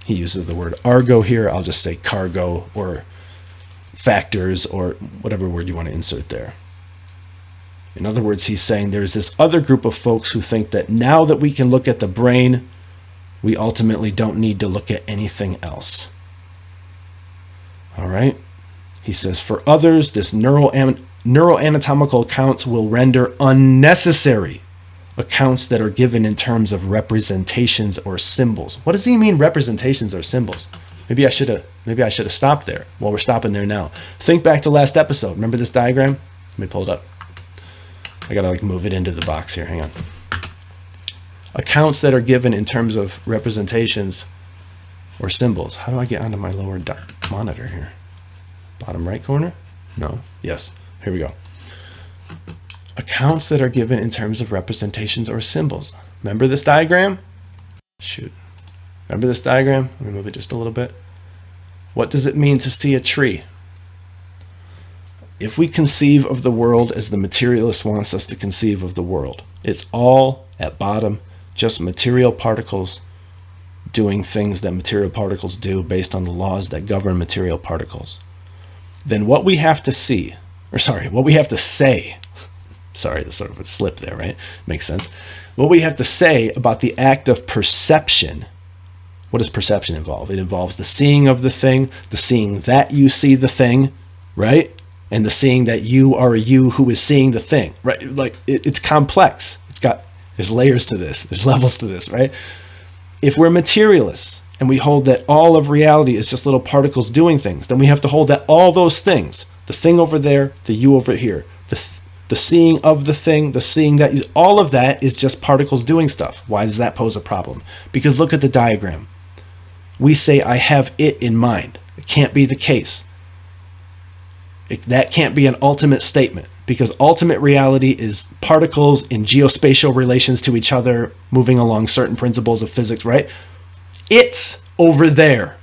S1: he uses the word argo here, I'll just say cargo or factors or whatever word you want to insert there. In other words, he's saying there's this other group of folks who think that now that we can look at the brain, we ultimately don't need to look at anything else. All right? He says, for others, this neuroanatomical accounts will render unnecessary accounts that are given in terms of representations or symbols. What does he mean, representations or symbols? Maybe I should have stopped there. Well, we're stopping there now. Think back to last episode. Remember this diagram? Let me pull it up. I gotta move it into the box here. Hang on. Accounts that are given in terms of representations or symbols. How do I get onto my lower monitor here? Bottom right corner? No. Yes. Here we go. Accounts that are given in terms of representations or symbols. Remember this diagram? Shoot. Remember this diagram? Let me move it just a little bit. What does it mean to see a tree? If we conceive of the world as the materialist wants us to conceive of the world, it's all, at bottom, just material particles doing things that material particles do based on the laws that govern material particles. Then what we have to say, there's sort of a slip there, right? Makes sense. What we have to say about the act of perception. What does perception involve? It involves the seeing of the thing, the seeing that you see the thing, right? And the seeing that you are a you who is seeing the thing, right? Like it's complex. There's layers to this. There's levels to this, right? If we're materialists and we hold that all of reality is just little particles doing things, then we have to hold that all those things, the thing over there, the you over here, the seeing of the thing, the seeing that, all of that is just particles doing stuff. Why does that pose a problem? Because look at the diagram. We say, I have it in mind. It can't be the case. That can't be an ultimate statement because ultimate reality is particles in geospatial relations to each other, moving along certain principles of physics, right? It's over there.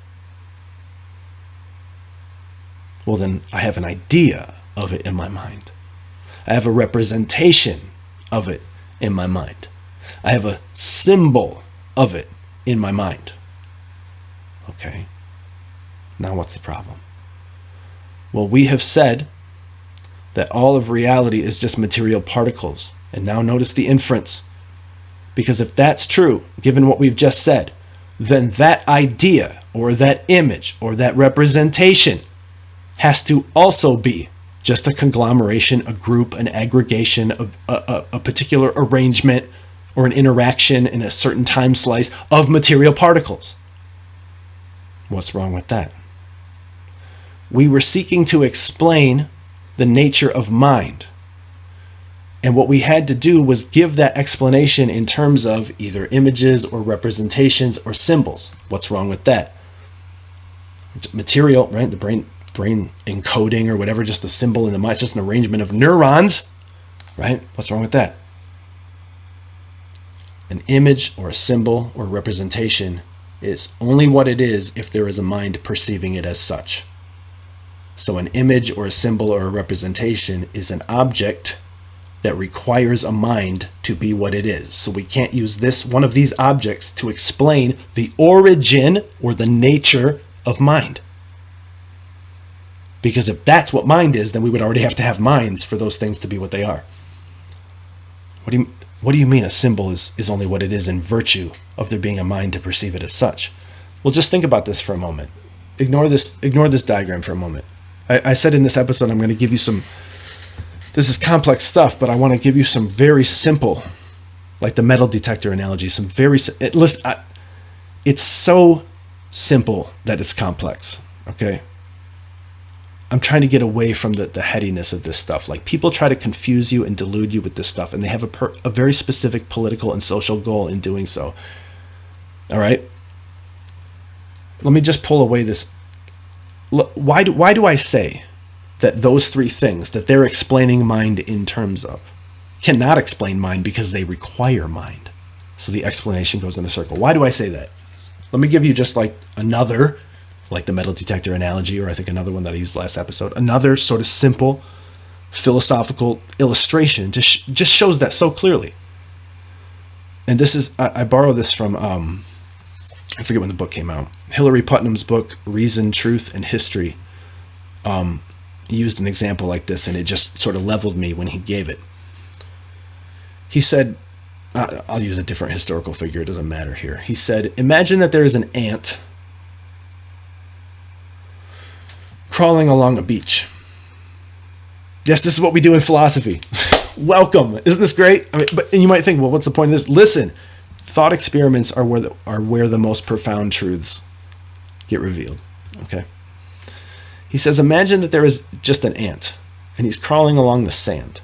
S1: Well, then I have an idea of it in my mind. I have a representation of it in my mind. I have a symbol of it in my mind. Okay. Now what's the problem? Well, we have said that all of reality is just material particles. And now notice the inference. Because if that's true, given what we've just said, then that idea or that image or that representation has to also be just a conglomeration, a group, an aggregation of a particular arrangement or an interaction in a certain time slice of material particles. What's wrong with that? We were seeking to explain the nature of mind. And what we had to do was give that explanation in terms of either images or representations or symbols. What's wrong with that? Material, right? The brain encoding or whatever, just the symbol in the mind, it's just an arrangement of neurons, right? What's wrong with that? An image or a symbol or representation is only what it is if there is a mind perceiving it as such. So an image or a symbol or a representation is an object that requires a mind to be what it is. So we can't use one of these objects to explain the origin or the nature of mind. Because if that's what mind is, then we would already have to have minds for those things to be what they are. What do you mean a symbol is only what it is in virtue of there being a mind to perceive it as such? Well, just think about this for a moment. Ignore this diagram for a moment. I said in this episode I'm going to give you some, this is complex stuff, but I want to give you some very simple, like the metal detector analogy, it's so simple that it's complex, okay? I'm trying to get away from the headiness of this stuff. Like, people try to confuse you and delude you with this stuff, and they have a very specific political and social goal in doing so. All right? Let me just pull away this. Why do I say that those three things that they're explaining mind in terms of cannot explain mind because they require mind? So the explanation goes in a circle. Why do I say that? Let me give you just like another, like the metal detector analogy, or I think another one that I used last episode, another sort of simple philosophical illustration just shows that so clearly. And this is, I borrow this from, I forget when the book came out. Hilary Putnam's book, Reason, Truth, and History, used an example like this, and it just sort of leveled me when he gave it. He said, I'll use a different historical figure, it doesn't matter here. He said, imagine that there is an ant crawling along a beach. Yes, this is what we do in philosophy. Welcome. Isn't this great? And you might think, well, what's the point of this? Listen, thought experiments are where the most profound truths get revealed. Okay. He says, imagine that there is just an ant, and he's crawling along the sand.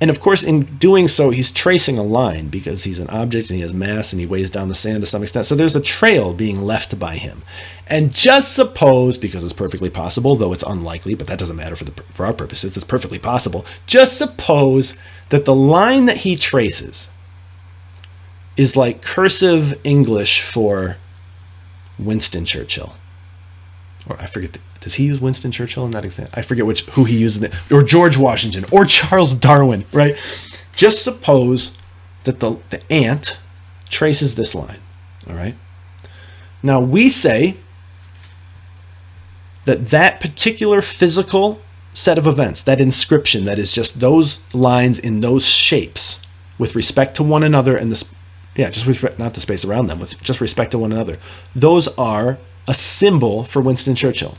S1: And of course, in doing so, he's tracing a line because he's an object and he has mass and he weighs down the sand to some extent. So there's a trail being left by him. And just suppose, because it's perfectly possible, though it's unlikely, but that doesn't matter for our purposes, it's perfectly possible. Just suppose that the line that he traces is like cursive English for Winston Churchill. Or I forget, does he use Winston Churchill in that example? I forget who he uses, or George Washington, or Charles Darwin, right? Just suppose that the ant traces this line, all right? Now we say that particular physical set of events, that inscription, that is just those lines in those shapes with respect to one another and just respect, not the space around them, with just respect to one another, those are a symbol for Winston Churchill.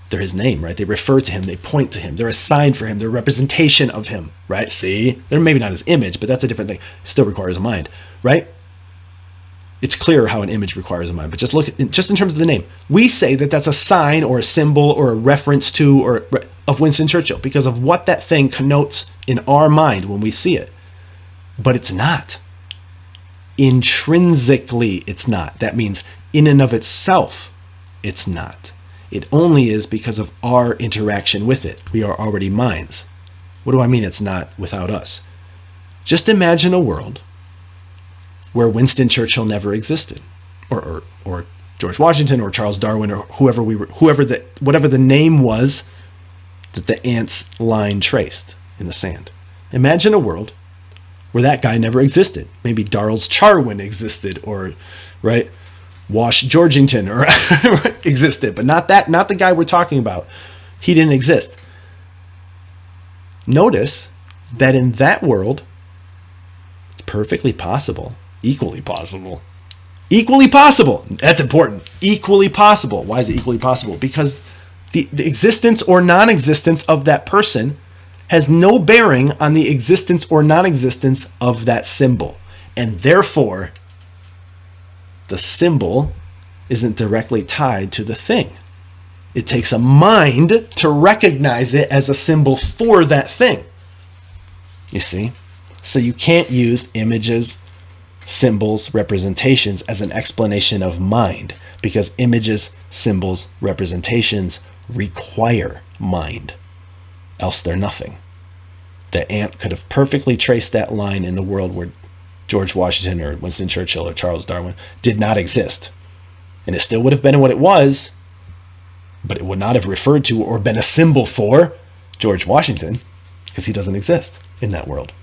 S1: They're his name, right? They refer to him, they point to him, they're a sign for him, they're a representation of him, right? See? They're maybe not his image, but that's a different thing. It still requires a mind, right? It's clear how an image requires a mind, but just in terms of the name, we say that that's a sign or a symbol or a reference to of Winston Churchill because of what that thing connotes in our mind when we see it. But it's not. Intrinsically, it's not. That means in and of itself, it's not. It only is because of our interaction with it. We are already minds. What do I mean it's not without us? Just imagine a world where Winston Churchill never existed, or George Washington, or Charles Darwin, or whatever the name was that the ant's line traced in the sand. Imagine a world where that guy never existed. Maybe Darles Charwin existed, or right, Wash Georgington or existed, but not the guy we're talking about. He didn't exist. Notice that in that world, it's perfectly possible. Equally possible. That's important. Equally possible. Why is it equally possible? Because the existence or non-existence of that person has no bearing on the existence or non-existence of that symbol. And therefore, the symbol isn't directly tied to the thing. It takes a mind to recognize it as a symbol for that thing. You see? So you can't use images, symbols, representations as an explanation of mind, because images, symbols, representations require mind. Else they're nothing. The ant could have perfectly traced that line in the world where George Washington or Winston Churchill or Charles Darwin did not exist. And it still would have been what it was, but it would not have referred to or been a symbol for George Washington, because he doesn't exist in that world.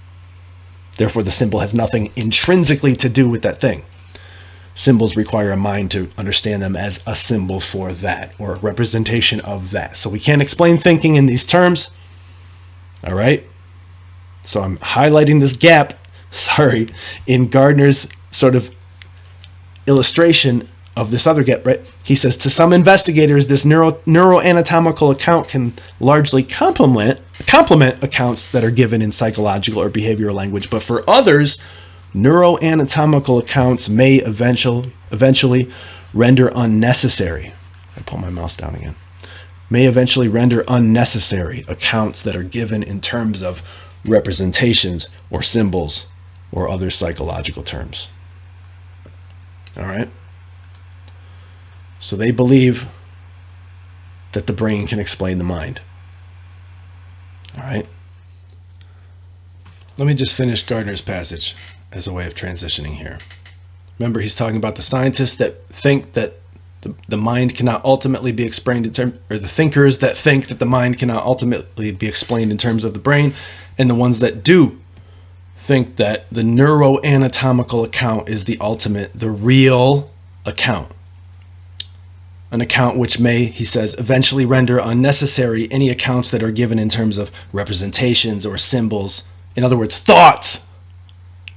S1: Therefore, the symbol has nothing intrinsically to do with that thing. Symbols require a mind to understand them as a symbol for that, or a representation of that. So we can't explain thinking in these terms. All right? So I'm highlighting this gap, in Gardner's sort of illustration of this other gap, right? He says, to some investigators, this neuroanatomical account can largely complement accounts that are given in psychological or behavioral language, but for others, neuroanatomical accounts may eventually render unnecessary. I pull my mouse down again. May eventually render unnecessary accounts that are given in terms of representations or symbols or other psychological terms. All right? So they believe that the brain can explain the mind. All right? Let me just finish Gardner's passage as a way of transitioning here. Remember, he's talking about the scientists that think that the mind cannot ultimately be explained in terms, or the thinkers that think that the mind cannot ultimately be explained in terms of the brain, and the ones that do think that the neuroanatomical account is the ultimate, the real account. An account which may, he says, eventually render unnecessary any accounts that are given in terms of representations or symbols. In other words, thoughts.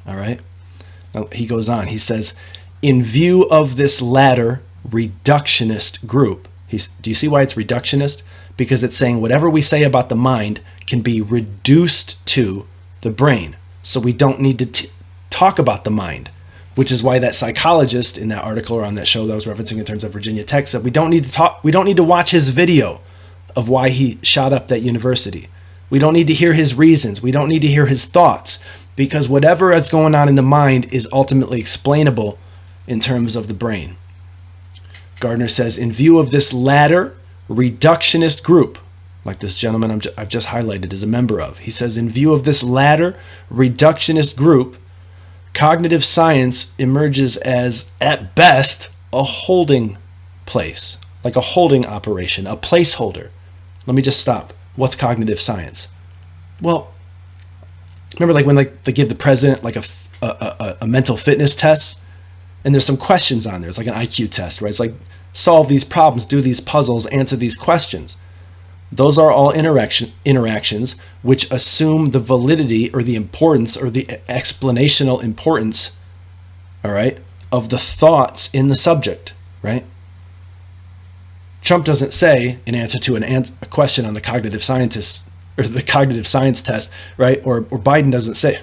S1: All right? Now, he goes on. He says, in view of this latter reductionist group, do you see why it's reductionist? Because it's saying whatever we say about the mind can be reduced to the brain. So we don't need to talk about the mind, which is why that psychologist in that article or on that show that I was referencing in terms of Virginia Tech said we don't need to watch his video of why he shot up that university. We don't need to hear his reasons. We don't need to hear his thoughts, because whatever is going on in the mind is ultimately explainable in terms of the brain. Gardner says, in view of this latter reductionist group, like this gentleman I've just highlighted is a member of, he says, in view of this latter reductionist group, cognitive science emerges as, at best, a holding place, like a holding operation, a placeholder. Let me just stop. What's cognitive science? Well, remember like when they give the president like a mental fitness test, and there's some questions on there. It's like an IQ test, right? It's like solve these problems, do these puzzles, answer these questions. Those are all interactions which assume the validity or the importance or the explanational importance, all right, of the thoughts in the subject, right? Trump doesn't say in answer to a question on the cognitive scientist or the cognitive science test, right? Or Biden doesn't say,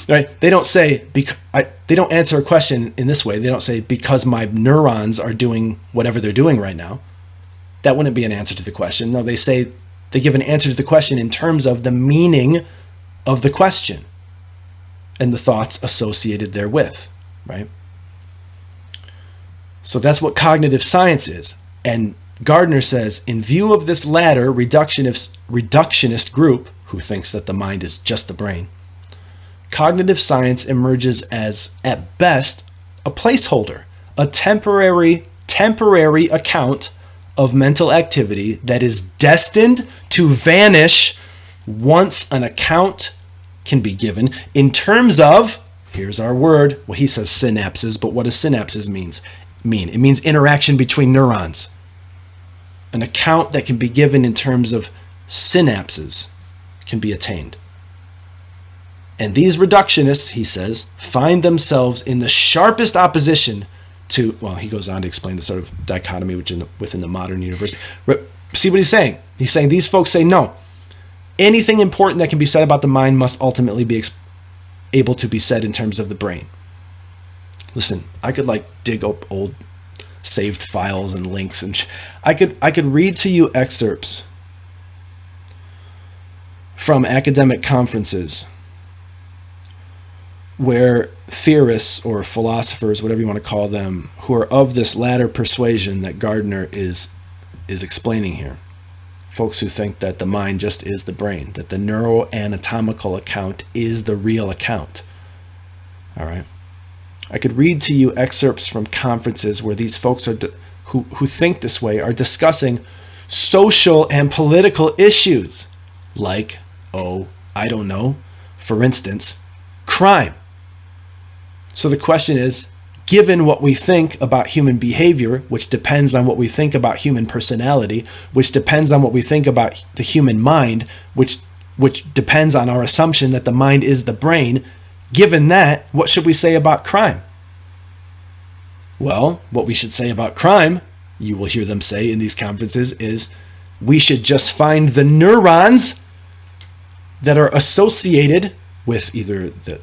S1: right? They don't say, they don't answer a question in this way. They don't say, because my neurons are doing whatever they're doing right now. That wouldn't be an answer to the question. No, they give an answer to the question in terms of the meaning of the question and the thoughts associated therewith, right? So that's what cognitive science is. And Gardner says, in view of this latter reductionist group, who thinks that the mind is just the brain, cognitive science emerges as, at best, a placeholder, a temporary account of mental activity that is destined to vanish once an account can be given in terms of, here's our word, well, he says synapses, but what does synapses mean? It means interaction between neurons. An account that can be given in terms of synapses can be attained. And these reductionists, he says, find themselves in the sharpest opposition to, well, he goes on to explain the sort of dichotomy within the modern universe. See what he's saying? He's saying these folks say, no, anything important that can be said about the mind must ultimately be able to be said in terms of the brain. Listen, I could dig up old saved files and links. And I could read to you excerpts from academic conferences where theorists or philosophers, whatever you want to call them, who are of this latter persuasion that Gardner is explaining here. Folks who think that the mind just is the brain, that the neuroanatomical account is the real account. All right. I could read to you excerpts from conferences where these folks are who think this way are discussing social and political issues like, I don't know, for instance, crime. So the question is, given what we think about human behavior, which depends on what we think about human personality, which depends on what we think about the human mind, which depends on our assumption that the mind is the brain, given that, what should we say about crime? Well, what we should say about crime, you will hear them say in these conferences, is we should just find the neurons that are associated with either the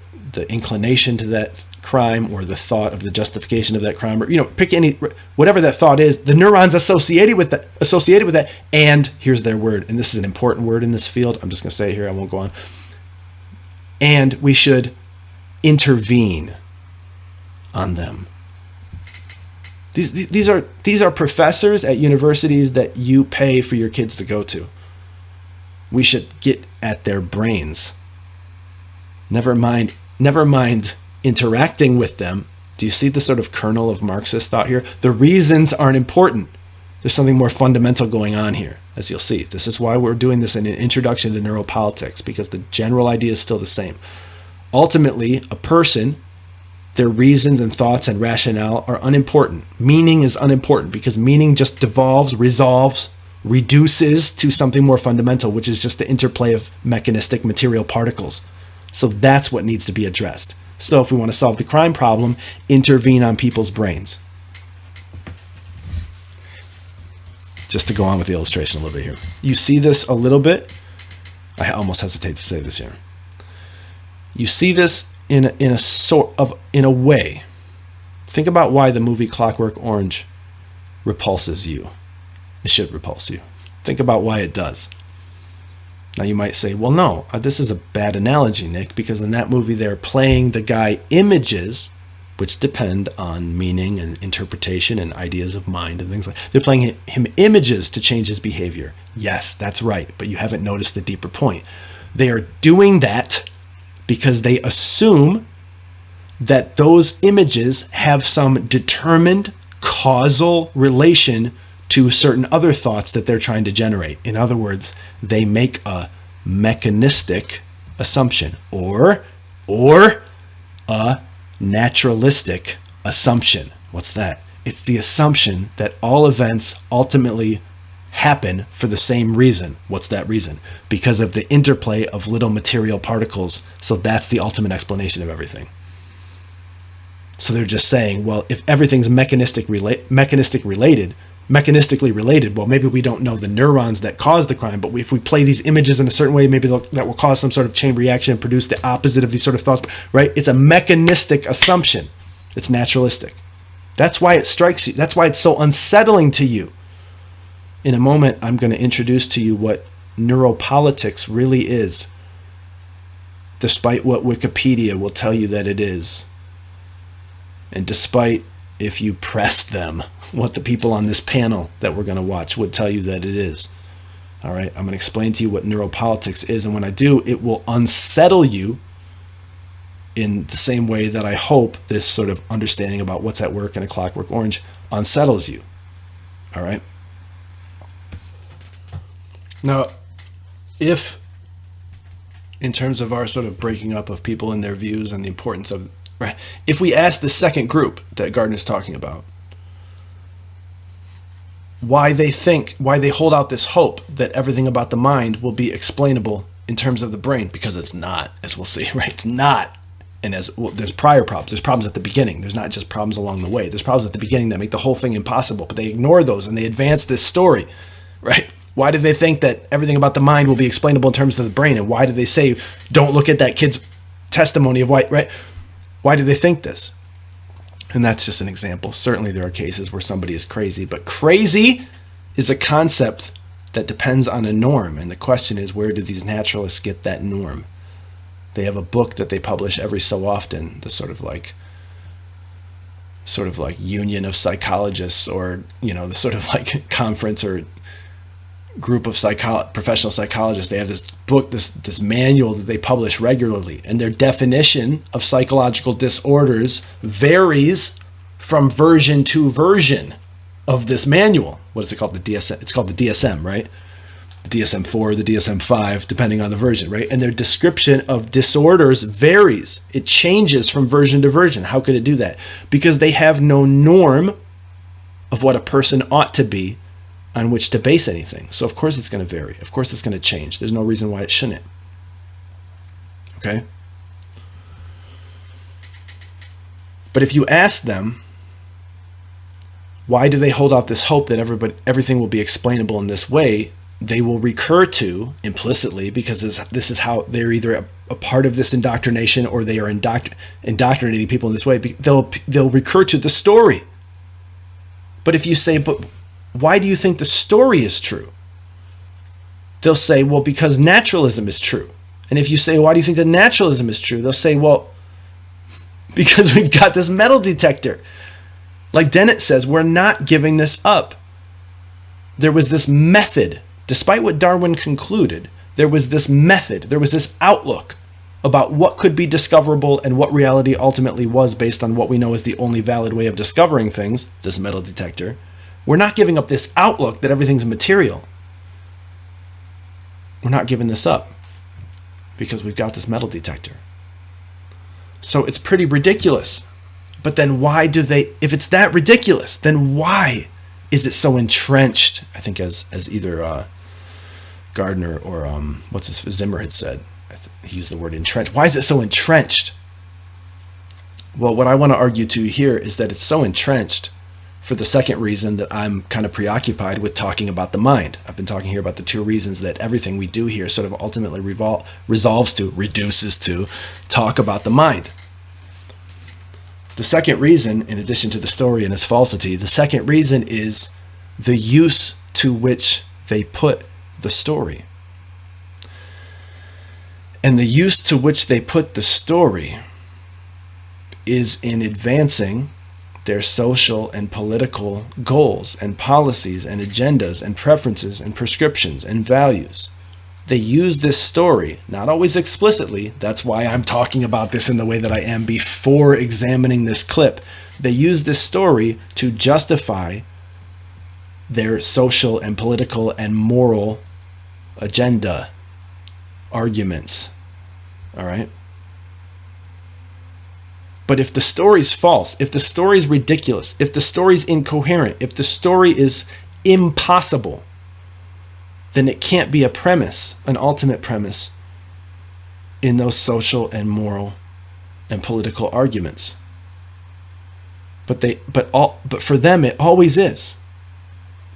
S1: inclination to that crime or the thought of the justification of that crime, or pick any, whatever that thought is, the neurons associated with that, and here's their word, and this is an important word in this field, I'm just going to say it here, I won't go on, and we should intervene on them. These are professors at universities that you pay for your kids to go to. We should get at their brains. Never mind interacting with them. Do you see the sort of kernel of Marxist thought here? The reasons aren't important. There's something more fundamental going on here, as you'll see. This is why we're doing this in an introduction to neuropolitics, because the general idea is still the same. Ultimately, a person, their reasons and thoughts and rationale are unimportant. Meaning is unimportant because meaning just devolves, resolves, reduces to something more fundamental, which is just the interplay of mechanistic material particles. So that's what needs to be addressed. So if we want to solve the crime problem, intervene on people's brains. Just to go on with the illustration a little bit here. You see this a little bit. I almost hesitate to say this here. You see this in a way. Think about why the movie Clockwork Orange repulses you. It should repulse you. Think about why it does. Now you might say, well, no, this is a bad analogy, Nick, because in that movie they're playing the guy images, which depend on meaning and interpretation and ideas of mind and things like that. They're playing him images to change his behavior. Yes, that's right, but you haven't noticed the deeper point. They are doing that because they assume that those images have some determined causal relation to certain other thoughts that they're trying to generate. In other words, they make a mechanistic assumption or a naturalistic assumption. What's that? It's the assumption that all events ultimately happen for the same reason. What's that reason? Because of the interplay of little material particles. So that's the ultimate explanation of everything. So they're just saying, well, if everything's mechanistically related, well, maybe we don't know the neurons that cause the crime, but if we play these images in a certain way, maybe that will cause some sort of chain reaction and produce the opposite of these sort of thoughts, right? It's a mechanistic assumption. It's naturalistic. That's why it strikes you. That's why it's so unsettling to you. In a moment, I'm going to introduce to you what neuropolitics really is, despite what Wikipedia will tell you that it is. And despite, if you press them, what the people on this panel that we're going to watch would tell you that it is. All right, I'm going to explain to you what neuropolitics is, and when I do, it will unsettle you in the same way that I hope this sort of understanding about what's at work in A Clockwork Orange unsettles you. All right? Now, if, in terms of our sort of breaking up of people and their views and the importance of, right, if we ask the second group that Gardner's talking about, why they hold out this hope that everything about the mind will be explainable in terms of the brain, because it's not, as we'll see, right? It's not. And as well, there's prior problems. There's problems at the beginning. There's not just problems along the way. There's problems at the beginning that make the whole thing impossible, but they ignore those and they advance this story, right? Why do they think that everything about the mind will be explainable in terms of the brain? And why do they say, don't look at that kid's testimony of why, right? Why do they think this? And that's just an example. Certainly there are cases where somebody is crazy, but crazy is a concept that depends on a norm. And the question is, where do these naturalists get that norm? They have a book that they publish every so often, the sort of like union of psychologists, or, the sort of like conference or group of professional psychologists. They have this book, this manual that they publish regularly, and their definition of psychological disorders varies from version to version of this manual. What is it called? The DSM. It's called the DSM, right? The DSM-4, the DSM-5, depending on the version, right? And their description of disorders varies. It changes from version to version. How could it do that? Because they have no norm of what a person ought to be on which to base anything. So of course it's going to vary. Of course it's going to change. There's no reason why it shouldn't. Okay? But if you ask them, why do they hold out this hope that everything will be explainable in this way? They will recur to, implicitly, because this is how they're either a part of this indoctrination, or they are indoctrinating people in this way. They'll recur to the story. But if you say, but why do you think the story is true? They'll say, well, because naturalism is true. And if you say, why do you think that naturalism is true? They'll say, well, because we've got this metal detector. Like Dennett says, we're not giving this up. There was this method, despite what Darwin concluded, there was this method, there was this outlook about what could be discoverable and what reality ultimately was based on what we know is the only valid way of discovering things, this metal detector. We're not giving up this outlook that everything's material. We're not giving this up because we've got this metal detector. So it's pretty ridiculous. But then why do they, if it's that ridiculous, then why is it so entrenched? I think as either Gardner or Zimmer had said, he used the word entrenched. Why is it so entrenched? Well, what I want to argue to here is that it's so entrenched for the second reason that I'm kind of preoccupied with talking about the mind. I've been talking here about the two reasons that everything we do here sort of ultimately reduces to talk about the mind. The second reason, in addition to the story and its falsity, the second reason is the use to which they put the story. And the use to which they put the story is in advancing their social and political goals and policies and agendas and preferences and prescriptions and values. They use this story, not always explicitly. That's why I'm talking about this in the way that I am before examining this clip. They use this story to justify their social and political and moral agenda arguments. All right? But if the story's false, if the story's ridiculous, if the story's incoherent, if the story is impossible, then it can't be a premise, an ultimate premise in those social and moral and political arguments. But for them it always is,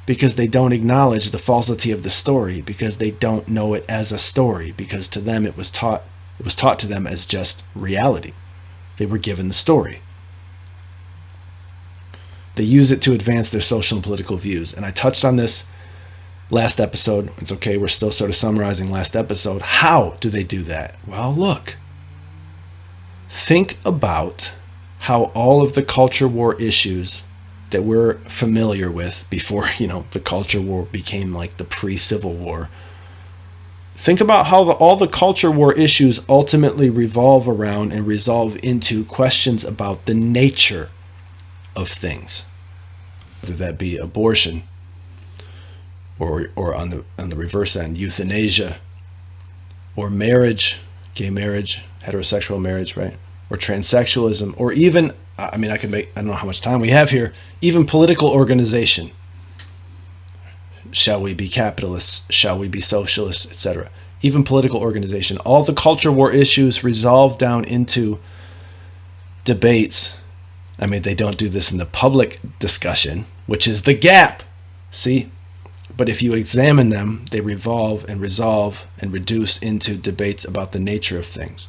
S1: because they don't acknowledge the falsity of the story, because they don't know it as a story, because to them it was taught to them as just reality. They were given the story. They use it to advance their social and political views. And I touched on this last episode. It's okay, we're still sort of summarizing last episode. How do they do that? Well, look. Think about how all of the culture war issues that we're familiar with before, the culture war became like the pre-Civil War. Think about how all the culture war issues ultimately revolve around and resolve into questions about the nature of things, whether that be abortion or on the reverse end, euthanasia, or marriage, gay marriage, heterosexual marriage, right? Or transsexualism, or even, I don't know how much time we have here, even political organization. Shall we be capitalists? Shall we be socialists, etc.? Even political organization. All the culture war issues resolve down into debates. They don't do this in the public discussion, which is the gap. See? But if you examine them, they revolve and resolve and reduce into debates about the nature of things.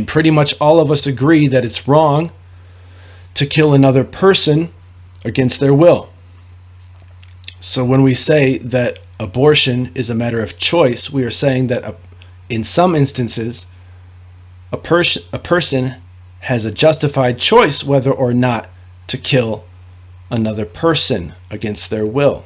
S1: Pretty much all of us agree that it's wrong to kill another person against their will. So when we say that abortion is a matter of choice, we are saying that in some instances, a person has a justified choice whether or not to kill another person against their will.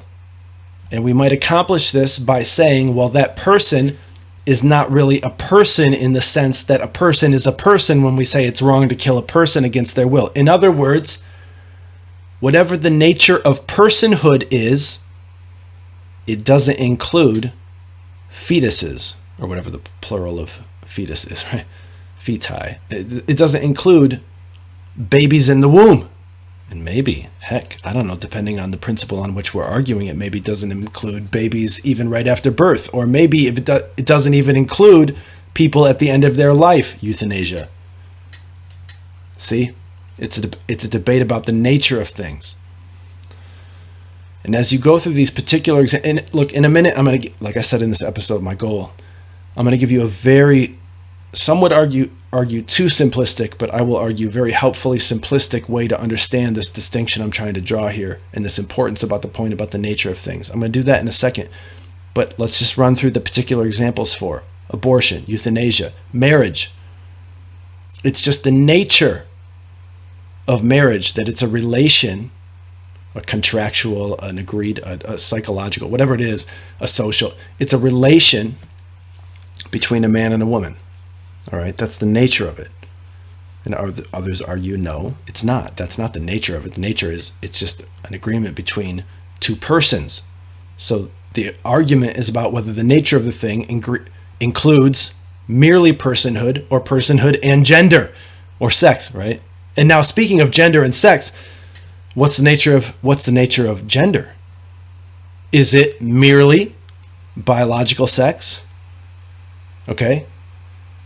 S1: And we might accomplish this by saying, well, that person is not really a person in the sense that a person is a person when we say it's wrong to kill a person against their will. In other words, whatever the nature of personhood is, it doesn't include fetuses, or whatever the plural of fetus is, right? Feti. It doesn't include babies in the womb. And maybe, heck, I don't know, depending on the principle on which we're arguing, it maybe doesn't include babies even right after birth. Or maybe if it doesn't even include people at the end of their life, euthanasia. See? It's a debate about the nature of things. And as you go through these particular and look, in a minute, I'm going to, like I said in this episode, my goal, I'm going to give you a very, some would argue too simplistic, but I will argue very helpfully simplistic way to understand this distinction I'm trying to draw here and this importance about the point about the nature of things. I'm going to do that in a second, but let's just run through the particular examples for abortion, euthanasia, marriage. It's just the nature of marriage that it's a relation, a contractual, an agreed, a psychological, whatever it is, a social. It's a relation between a man and a woman. All right, that's the nature of it. And others argue, no, it's not. That's not the nature of it. The nature is, it's just an agreement between two persons. So the argument is about whether the nature of the thing includes merely personhood or personhood and gender or sex, right? And now speaking of gender and sex, what's the nature of gender? Is it merely biological sex? Okay.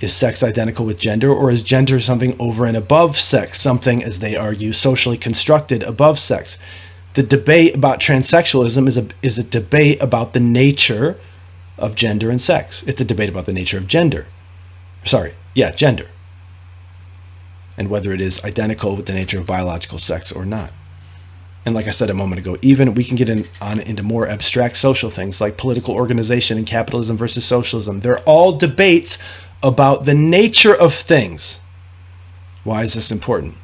S1: Is sex identical with gender, or is gender something over and above sex, something, as they argue, socially constructed above sex? The debate about transsexualism is a debate about the nature of gender and sex. It's a debate about the nature of gender. Gender. And whether it is identical with the nature of biological sex or not. And like I said a moment ago, even we can get into more abstract social things like political organization and capitalism versus socialism. They're all debates about the nature of things. Why is this important?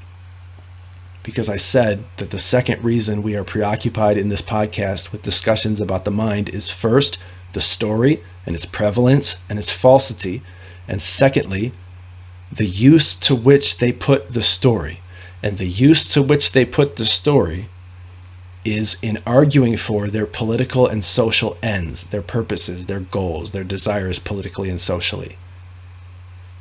S1: Because I said that the second reason we are preoccupied in this podcast with discussions about the mind is first, the story and its prevalence and its falsity, and secondly, the use to which they put the story. And the use to which they put the story is in arguing for their political and social ends, their purposes, their goals, their desires politically and socially.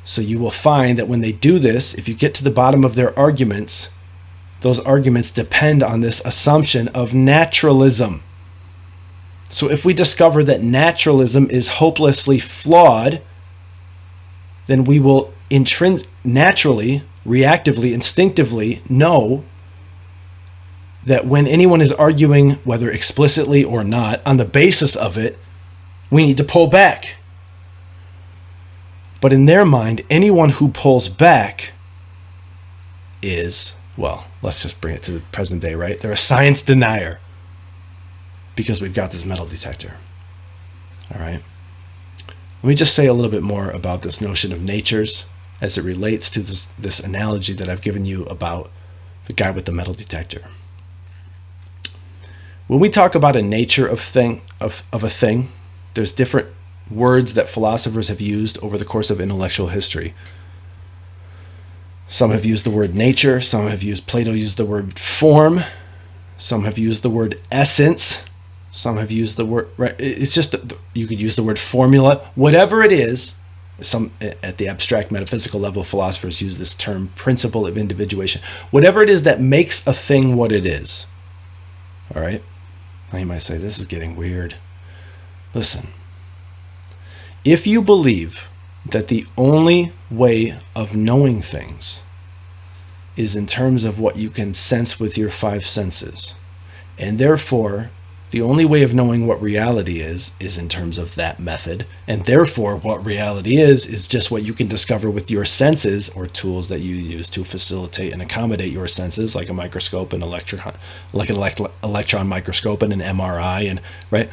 S1: So you will find that when they do this, if you get to the bottom of their arguments, those arguments depend on this assumption of naturalism. So if we discover that naturalism is hopelessly flawed, then we will naturally, reactively, instinctively know that when anyone is arguing, whether explicitly or not, on the basis of it, we need to pull back. But in their mind, anyone who pulls back is, well, let's just bring it to the present day, right? They're a science denier because we've got this metal detector. All right. Let me just say a little bit more about this notion of natures as it relates to this analogy that I've given you about the guy with the metal detector. When we talk about a nature of a thing, there's different words that philosophers have used over the course of intellectual history. Some have used the word nature, Play-Doh used the word form, some have used the word essence, some have used the word, right? It's just, you could use the word formula, whatever it is. Some at the abstract metaphysical level, philosophers use this term principle of individuation. Whatever it is that makes a thing what it is. All right? Now you might say, this is getting weird. Listen. If you believe that the only way of knowing things is in terms of what you can sense with your five senses, and therefore The only way of knowing what reality is in terms of that method. And therefore, what reality is just what you can discover with your senses, or tools that you use to facilitate and accommodate your senses, like a microscope, an electron microscope, and an MRI, and right.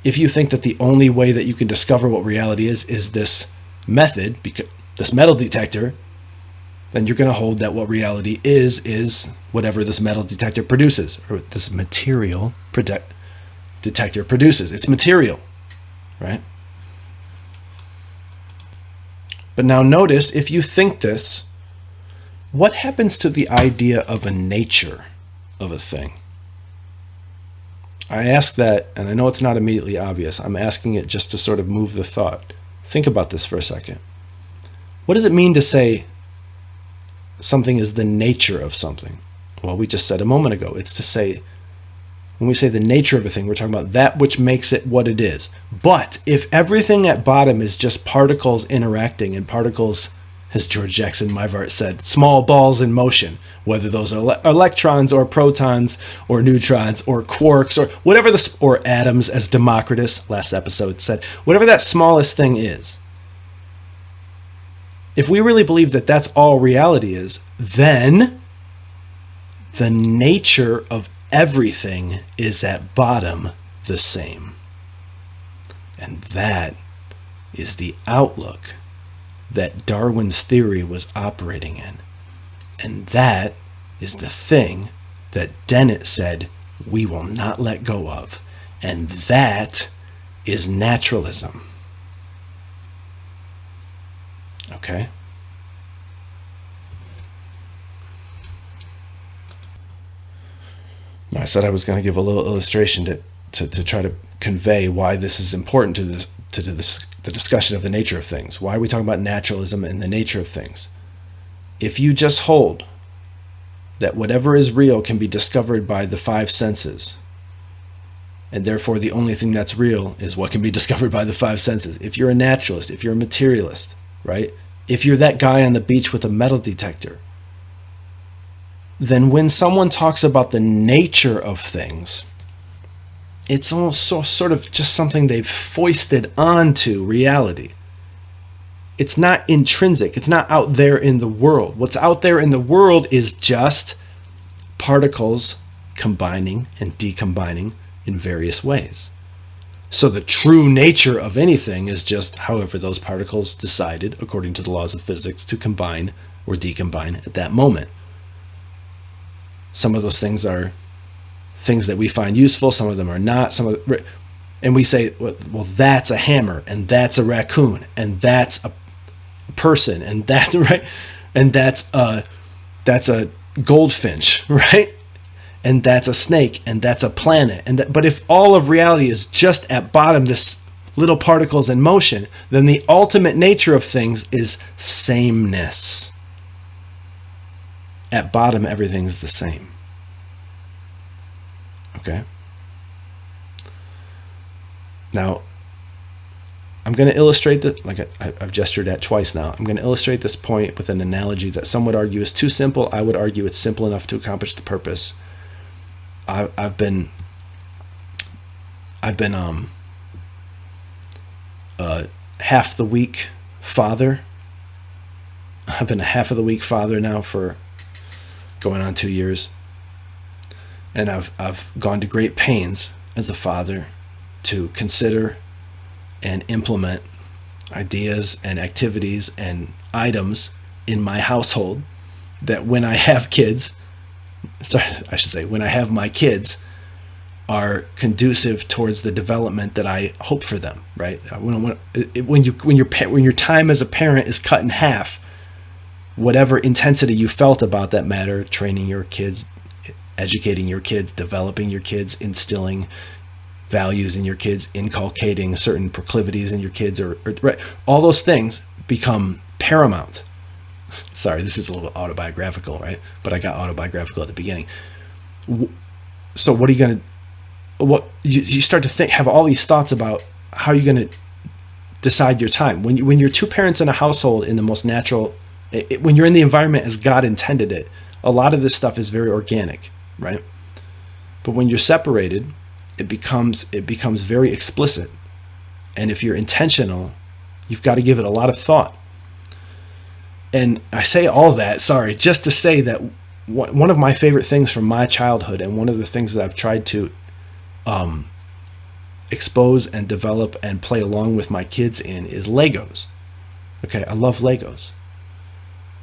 S1: If you think that the only way that you can discover what reality is this method, because this metal detector, then you're going to hold that what reality is whatever this metal detector produces, or this material detector produces. It's material, right? But now notice, if you think this, what happens to the idea of a nature of a thing? I ask that, and I know it's not immediately obvious. I'm asking it just to sort of move the thought. Think about this for a second. What does it mean to say something is the nature of something? Well, we just said a moment ago, it's to say, when we say the nature of a thing, we're talking about that which makes it what it is. But if everything at bottom is just particles interacting, and particles, as George Jackson Mivart said, small balls in motion, whether those are electrons or protons or neutrons or quarks or whatever or atoms, as Democritus last episode said, whatever that smallest thing is. If we really believe that that's all reality is, then the nature of everything is at bottom the same. And that is the outlook that Darwin's theory was operating in. And that is the thing that Dennett said we will not let go of. And that is naturalism. Okay? Now, I said I was going to give a little illustration to try to convey why this is important to the discussion of the nature of things. Why are we talking about naturalism and the nature of things? If you just hold that whatever is real can be discovered by the five senses, and therefore the only thing that's real is what can be discovered by the five senses. If you're a naturalist, if you're a materialist, right? If you're that guy on the beach with a metal detector, then when someone talks about the nature of things, it's also sort of just something they've foisted onto reality. It's not intrinsic. It's not out there in the world. What's out there in the world is just particles combining and decombining in various ways. So the true nature of anything is just however those particles decided, according to the laws of physics, to combine or decombine at that moment. Some of those things are things that we find useful. Some of them are not. And we say, well, that's a hammer, and that's a raccoon, and that's a person, and that's right, and that's a goldfinch, right? And that's a snake, and that's a planet. But if all of reality is just at bottom, this little particles in motion, then the ultimate nature of things is sameness. At bottom, everything's the same. Okay? Now, I'm going to illustrate that, like I've gestured at twice now. I'm going to illustrate this point with an analogy that some would argue is too simple. I would argue it's simple enough to accomplish the purpose. I've been half the week father. I've been a half of the week father now for going on 2 years. And I've gone to great pains as a father to consider and implement ideas and activities and items in my household that when I have kids, when I have my kids, are conducive towards the development that I hope for them, right? When your time as a parent is cut in half, whatever intensity you felt about that matter, training your kids, educating your kids, developing your kids, instilling values in your kids, inculcating certain proclivities in your kids, or right, all those things become paramount. Sorry, this is a little autobiographical, right? But I got autobiographical at the beginning. So what are you going to, you start to have all these thoughts about how you're going to decide your time. When you're two parents in a household in the most natural, when you're in the environment as God intended it, a lot of this stuff is very organic, right? But when you're separated, it becomes very explicit. And if you're intentional, you've got to give it a lot of thought. And I say all that, sorry, just to say that one of my favorite things from my childhood, and one of the things that I've tried to expose and develop and play along with my kids in, is Legos. Okay, I love Legos.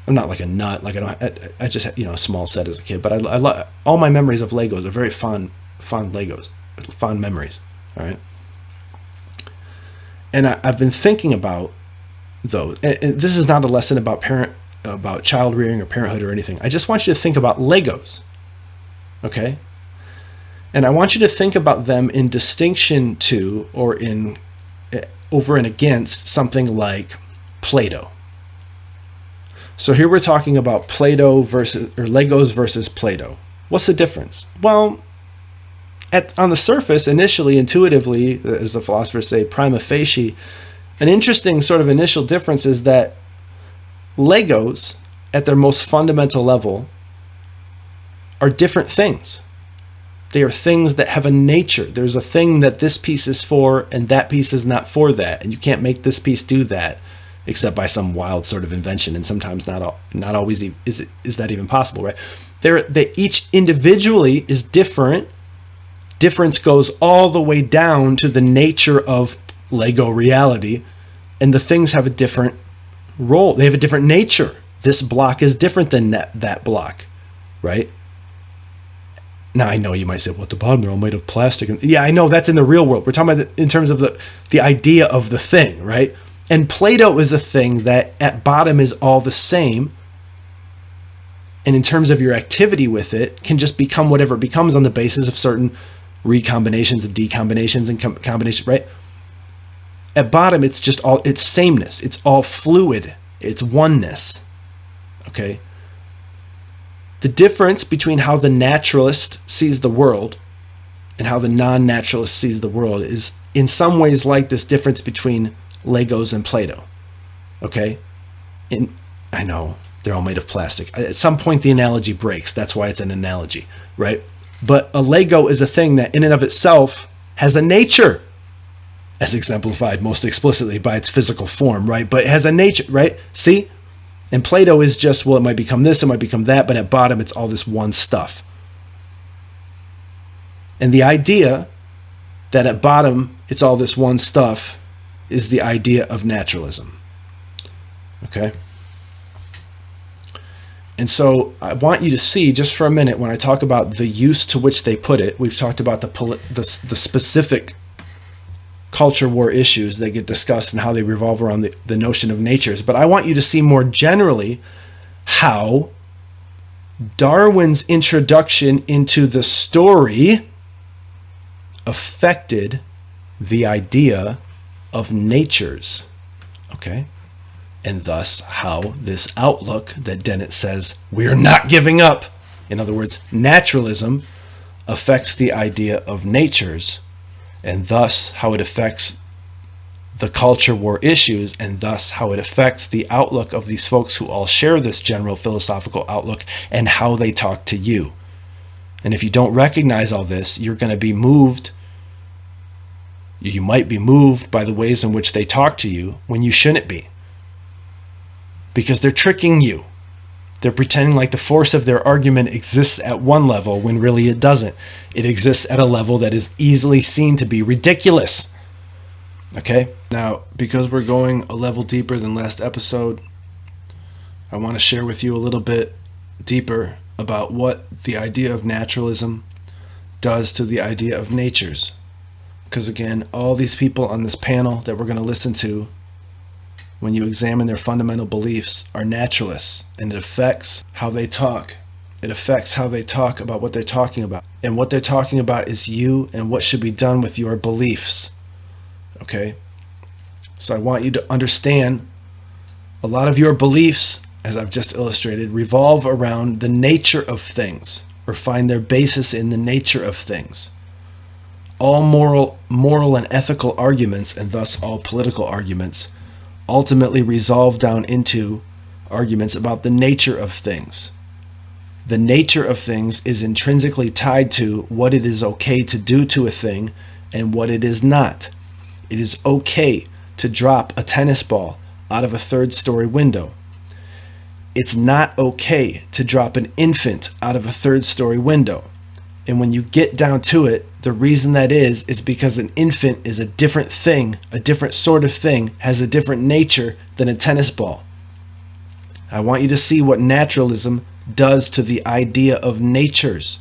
S1: I'm not like a nut, like I just had, a small set as a kid, but I love, all my memories of Legos are very fond Legos, fond memories. All right. And I've been thinking about those, and this is not a lesson about child rearing or parenthood or anything. I just want you to think about Legos. Okay. And I want you to think about them in distinction to, or in over and against, something like Play-Doh. So here we're talking about Play-Doh or Legos versus Play-Doh. What's the difference? Well, on the surface, initially, intuitively, as the philosophers say, prima facie, an interesting sort of initial difference is that Legos, at their most fundamental level, are different things. They are things that have a nature. There's a thing that this piece is for, and that piece is not for that, and you can't make this piece do that, except by some wild sort of invention, and sometimes not always is that even possible, right? They each individually is different. Difference goes all the way down to the nature of Lego reality, and the things have a different role. They have a different nature. This block is different than that block, right? Now, I know you might say, well, at the bottom, they're all made of plastic. Yeah, I know, that's in the real world. We're talking about in terms of the idea of the thing, right? And Play-Doh is a thing that at bottom is all the same. And in terms of your activity with it, can just become whatever it becomes on the basis of certain recombinations and decombinations and combinations, right? At bottom, it's just all, it's sameness. It's all fluid. It's oneness. Okay? The difference between how the naturalist sees the world and how the non-naturalist sees the world is in some ways like this difference between Legos and Play-Doh. Okay? And I know they're all made of plastic. At some point the analogy breaks. That's why it's an analogy, right? But a Lego is a thing that in and of itself has a nature, as exemplified most explicitly by its physical form, right? But it has a nature, right? See? And Play-Doh is just, well, it might become this, it might become that, but at bottom it's all this one stuff. And the idea that at bottom it's all this one stuff is the idea of naturalism. Okay? And so I want you to see just for a minute, when I talk about the use to which they put it, we've talked about the specific culture war issues that get discussed and how they revolve around the notion of natures. But I want you to see more generally how Darwin's introduction into the story affected the idea of natures, okay? And thus how this outlook that Dennett says we're not giving up, in other words, naturalism, affects the idea of natures, and thus how it affects the culture war issues, and thus how it affects the outlook of these folks who all share this general philosophical outlook and how they talk to you. And if you don't recognize all this, you're going to be moved. You might be moved by the ways in which they talk to you when you shouldn't be. Because they're tricking you. They're pretending like the force of their argument exists at one level when really it doesn't. It exists at a level that is easily seen to be ridiculous. Okay? Now, because we're going a level deeper than last episode, I want to share with you a little bit deeper about what the idea of naturalism does to the idea of natures. Because again, all these people on this panel that we're going to listen to, when you examine their fundamental beliefs, are naturalists, and it affects how they talk. It affects how they talk about what they're talking about. And what they're talking about is you and what should be done with your beliefs. Okay? So I want you to understand a lot of your beliefs, as I've just illustrated, revolve around the nature of things, or find their basis in the nature of things. All moral and ethical arguments, and thus all political arguments, ultimately resolve down into arguments about the nature of things. The nature of things is intrinsically tied to what it is okay to do to a thing and what it is not. It is okay to drop a tennis ball out of a third-story window. It's not okay to drop an infant out of a third-story window. And when you get down to it, the reason that is because an infant is a different thing, a different sort of thing, has a different nature than a tennis ball. I want you to see what naturalism does to the idea of natures.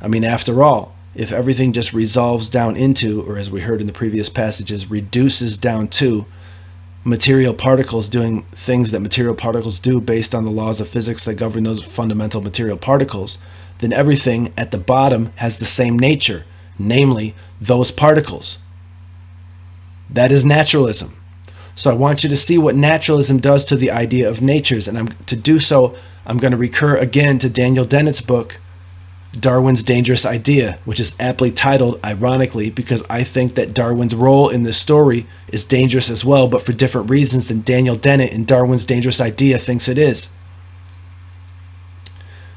S1: I mean, after all, if everything just resolves down into, or as we heard in the previous passages, reduces down to material particles doing things that material particles do based on the laws of physics that govern those fundamental material particles, then everything at the bottom has the same nature, namely those particles. That is naturalism. So I want you to see what naturalism does to the idea of natures, and to do so, I'm going to recur again to Daniel Dennett's book, Darwin's Dangerous Idea, which is aptly titled, ironically, because I think that Darwin's role in this story is dangerous as well, but for different reasons than Daniel Dennett in Darwin's Dangerous Idea thinks it is.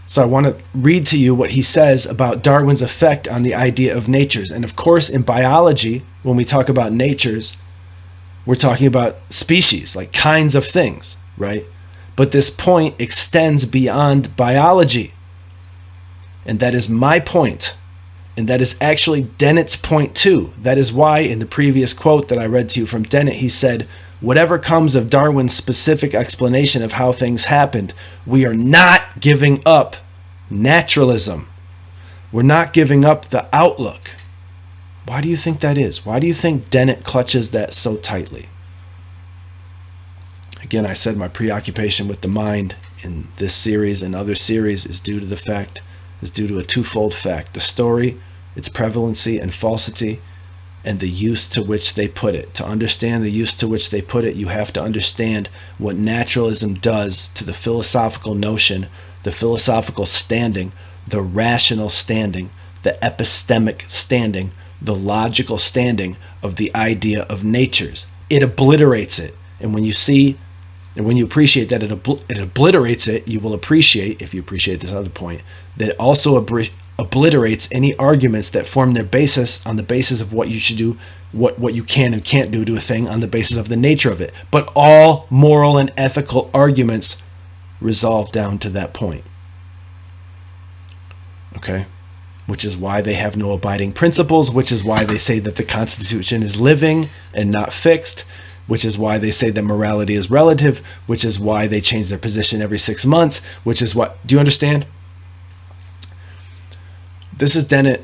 S1: So I want to read to you what he says about Darwin's effect on the idea of natures. And of course, in biology, when we talk about natures, we're talking about species, like kinds of things, right? But this point extends beyond biology. And that is my point. And that is actually Dennett's point too. That is why in the previous quote that I read to you from Dennett, he said, whatever comes of Darwin's specific explanation of how things happened, we are not giving up naturalism. We're not giving up the outlook. Why do you think that is? Why do you think Dennett clutches that so tightly? Again, I said my preoccupation with the mind in this series and other series is due to a twofold fact: the story, its prevalency and falsity, and the use to which they put it. To understand the use to which they put it, you have to understand what naturalism does to the philosophical notion, the philosophical standing, the rational standing, the epistemic standing, the logical standing of the idea of natures. It obliterates it. And when you see, and when you appreciate that it obliterates it, you will appreciate, if you appreciate this other point, that it also obliterates any arguments that form their basis on the basis of what you should do, what you can and can't do to a thing on the basis of the nature of it. But all moral and ethical arguments resolve down to that point. Okay? Which is why they have no abiding principles, which is why they say that the Constitution is living and not fixed, which is why they say that morality is relative, which is why they change their position every 6 months, which is what, do you understand? This is Dennett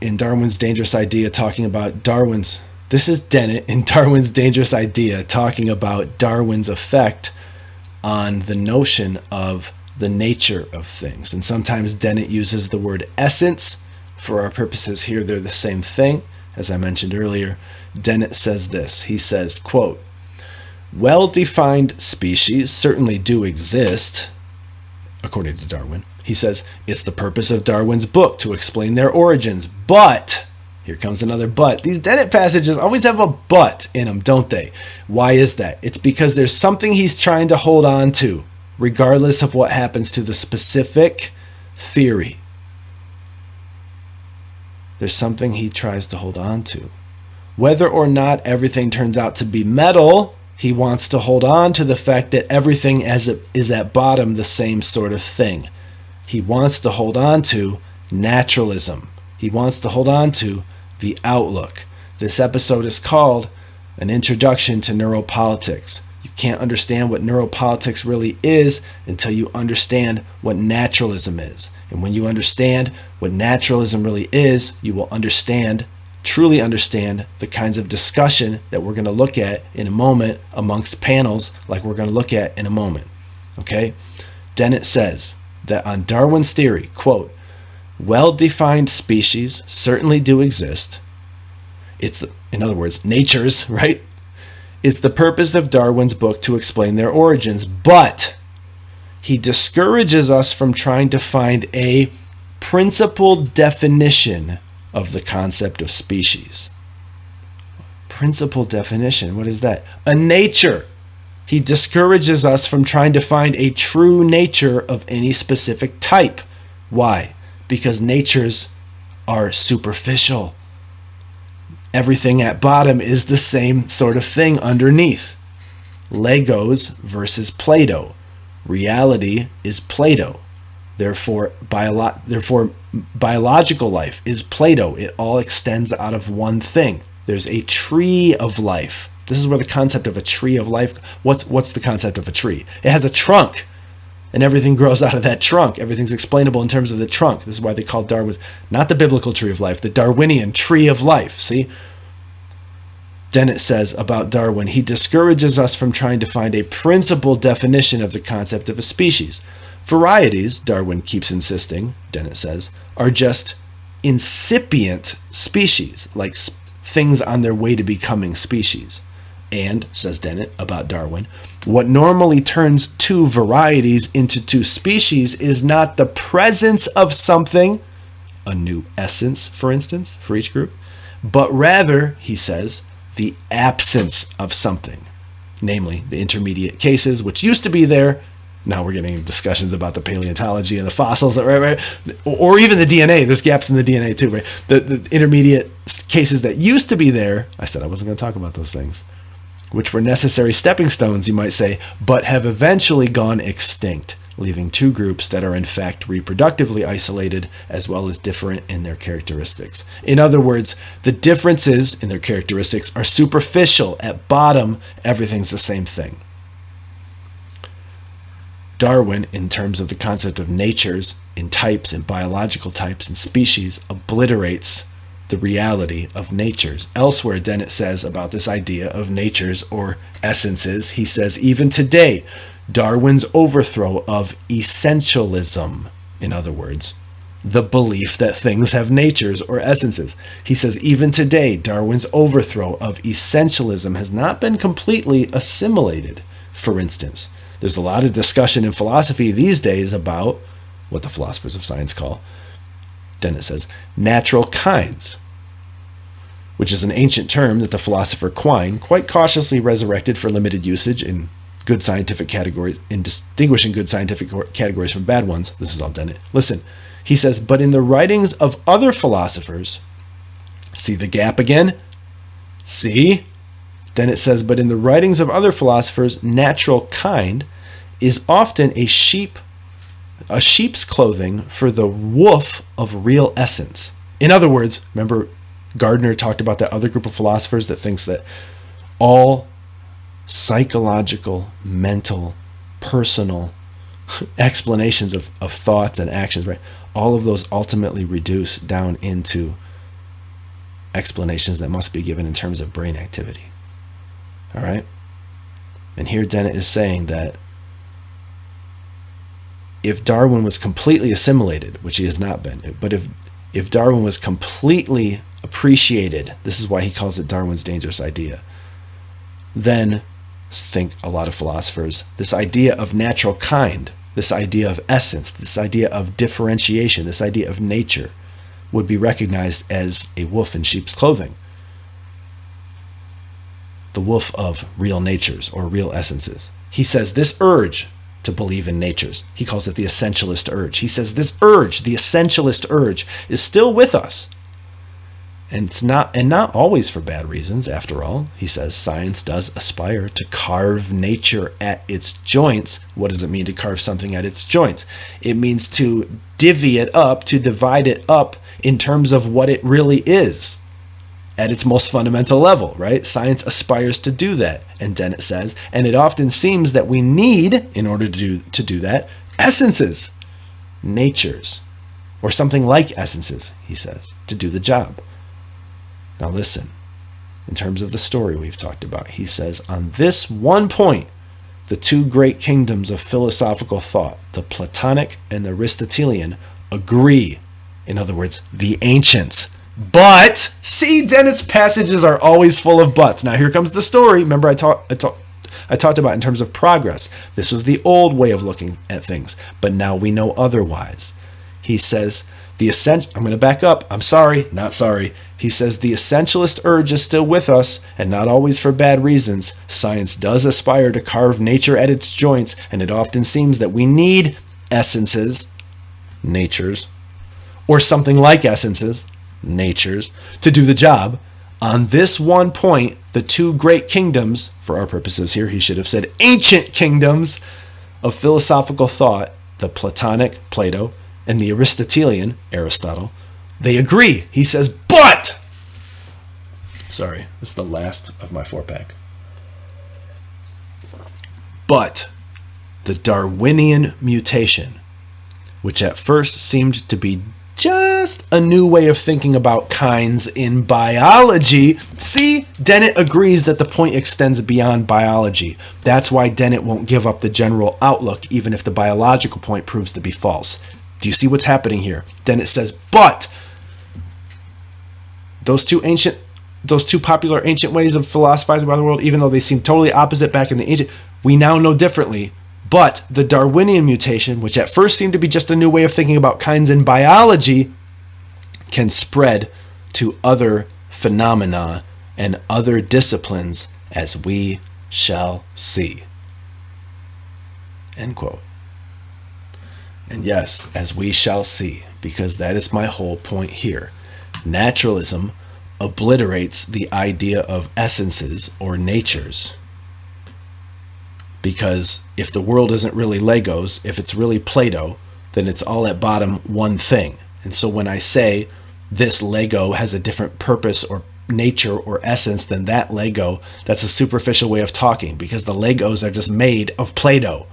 S1: in Darwin's Dangerous Idea talking about this is Dennett in Darwin's Dangerous Idea talking about Darwin's effect on the notion of the nature of things. And sometimes Dennett uses the word essence. For our purposes here, they're the same thing. As I mentioned earlier, Dennett says this. He says, quote, well-defined species certainly do exist, according to Darwin. He says, it's the purpose of Darwin's book to explain their origins. But, here comes another but. These Dennett passages always have a but in them, don't they? Why is that? It's because there's something he's trying to hold on to, regardless of what happens to the specific theory. There's something he tries to hold on to. Whether or not everything turns out to be metal, he wants to hold on to the fact that everything is at bottom the same sort of thing. He wants to hold on to naturalism. He wants to hold on to the outlook. This episode is called An Introduction to Neuropolitics. You can't understand what neuropolitics really is until you understand what naturalism is. And when you understand what naturalism really is, you will truly understand the kinds of discussion that we're going to look at in a moment amongst panels like we're going to look at in a moment. Okay? Dennett says that on Darwin's theory, quote, well-defined species certainly do exist. In other words, natures, right? It's the purpose of Darwin's book to explain their origins, but he discourages us from trying to find a principled definition of the concept of species. Principled definition, what is that? A nature. He discourages us from trying to find a true nature of any specific type. Why? Because natures are superficial. Everything at bottom is the same sort of thing underneath. Legos versus Play-Doh. Reality is Play-Doh. Therefore, biological life is Play-Doh. It all extends out of one thing. There's a tree of life. This is where the concept of a tree of life, what's the concept of a tree? It has a trunk, and everything grows out of that trunk. Everything's explainable in terms of the trunk. This is why they call Darwin, not the biblical tree of life, the Darwinian tree of life. See? Dennett says about Darwin, he discourages us from trying to find a principled definition of the concept of a species. Varieties, Darwin keeps insisting, Dennett says, are just incipient species, like things on their way to becoming species. And, says Dennett about Darwin, what normally turns two varieties into two species is not the presence of something, a new essence, for instance, for each group, but rather, he says, the absence of something, namely the intermediate cases, which used to be there. Now we're getting discussions about the paleontology and the fossils, right? Or even the DNA. There's gaps in the DNA too, right? The intermediate cases that used to be there. I said I wasn't going to talk about those things, which were necessary stepping stones, you might say, but have eventually gone extinct, leaving two groups that are in fact reproductively isolated as well as different in their characteristics. In other words, the differences in their characteristics are superficial. At bottom, everything's the same thing. Darwin, in terms of the concept of natures in types and biological types and species, obliterates the reality of natures. Elsewhere, Dennett says about this idea of natures or essences, he says, even today, Darwin's overthrow of essentialism, in other words, the belief that things have natures or essences. He says, even today, Darwin's overthrow of essentialism has not been completely assimilated. For instance, there's a lot of discussion in philosophy these days about what the philosophers of science call, Dennett says, natural kinds, which is an ancient term that the philosopher Quine quite cautiously resurrected for limited usage in good scientific categories, in distinguishing good scientific categories from bad ones. This is all Dennett. Listen, he says, but in the writings of other philosophers, see the gap again? See? Dennett says, but in the writings of other philosophers, natural kind is often a sheep's clothing for the woof of real essence. In other words, remember Gardner talked about that other group of philosophers that thinks that all psychological, mental, personal explanations of thoughts and actions, right? All of those ultimately reduce down into explanations that must be given in terms of brain activity. All right? And here Dennett is saying that if Darwin was completely assimilated, which he has not been, but if Darwin was completely appreciated, this is why he calls it Darwin's dangerous idea, then think a lot of philosophers, this idea of natural kind, this idea of essence, this idea of differentiation, this idea of nature would be recognized as a wolf in sheep's clothing. The wolf of real natures or real essences. He says this urge to believe in natures, he calls it the essentialist urge. He says this urge, the essentialist urge, is still with us. And it's not always for bad reasons, after all. He says science does aspire to carve nature at its joints. What does it mean to carve something at its joints? It means to divvy it up, to divide it up in terms of what it really is at its most fundamental level, right? Science aspires to do that, and Dennett says, and it often seems that we need, in order to do that, essences, natures, or something like essences, he says, to do the job. Now listen, in terms of the story we've talked about, he says, on this one point, the two great kingdoms of philosophical thought, the Platonic and the Aristotelian, agree. In other words, the ancients. But, see, Dennett's passages are always full of buts. Now here comes the story. Remember I talked about in terms of progress. This was the old way of looking at things, but now we know otherwise. He says, I'm going to back up. I'm sorry, not sorry. He says the essentialist urge is still with us, and not always for bad reasons. Science does aspire to carve nature at its joints, and it often seems that we need essences, natures, or something like essences, natures, to do the job. On this one point, the two great kingdoms, for our purposes here, he should have said ancient kingdoms of philosophical thought, the Platonic, Plato, and the Aristotelian, Aristotle, they agree. He says, but, sorry, this is the last of my 4-pack. But the Darwinian mutation, which at first seemed to be just a new way of thinking about kinds in biology. See, Dennett agrees that the point extends beyond biology. That's why Dennett won't give up the general outlook, even if the biological point proves to be false. Do you see what's happening here? Dennett says, but those two popular ancient ways of philosophizing about the world, even though they seem totally opposite back in the ancient, we now know differently. But the Darwinian mutation, which at first seemed to be just a new way of thinking about kinds in biology, can spread to other phenomena and other disciplines, as we shall see. End quote. And yes, as we shall see, because that is my whole point here. Naturalism obliterates the idea of essences or natures. Because if the world isn't really Legos, if it's really Play-Doh, then it's all at bottom one thing. And so when I say this Lego has a different purpose or nature or essence than that Lego, that's a superficial way of talking, because the Legos are just made of Play-Doh.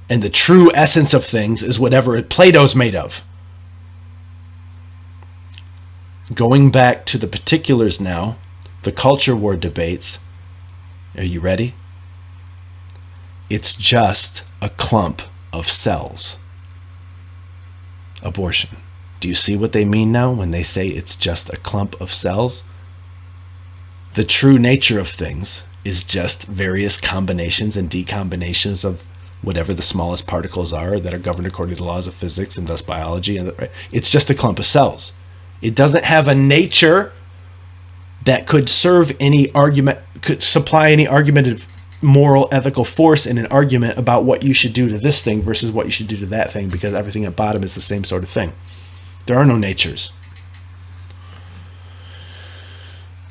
S1: And the true essence of things is whatever Play-Doh's made of. Going back to the particulars now, the culture war debates. Are you ready? It's just a clump of cells. Abortion. Do you see what they mean now when they say it's just a clump of cells? The true nature of things is just various combinations and decombinations of whatever the smallest particles are that are governed according to the laws of physics and thus biology. It's just a clump of cells. It doesn't have a nature that could serve any argument, could supply any argumentative moral, ethical force in an argument about what you should do to this thing versus what you should do to that thing, because everything at bottom is the same sort of thing. There are no natures.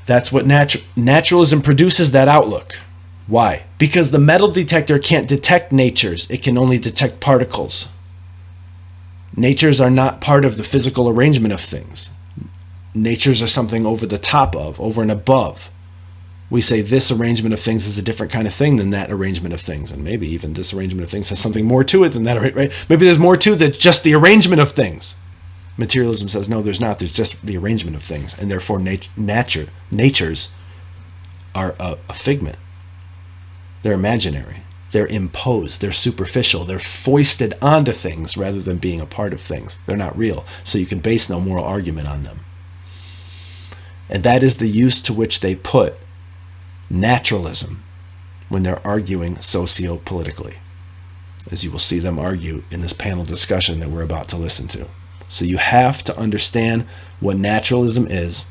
S1: That's what naturalism produces, that outlook. Why? Because the metal detector can't detect natures. It can only detect particles. Natures are not part of the physical arrangement of things. Natures are something over the top of, over and above. We say this arrangement of things is a different kind of thing than that arrangement of things. And maybe even this arrangement of things has something more to it than that, right? Maybe there's more to than just the arrangement of things. Materialism says, no, there's not. There's just the arrangement of things. And therefore, natures are a figment. They're imaginary. They're imposed. They're superficial. They're foisted onto things rather than being a part of things. They're not real. So you can base no moral argument on them. And that is the use to which they put naturalism when they're arguing socio-politically, as you will see them argue in this panel discussion that we're about to listen to. So you have to understand what naturalism is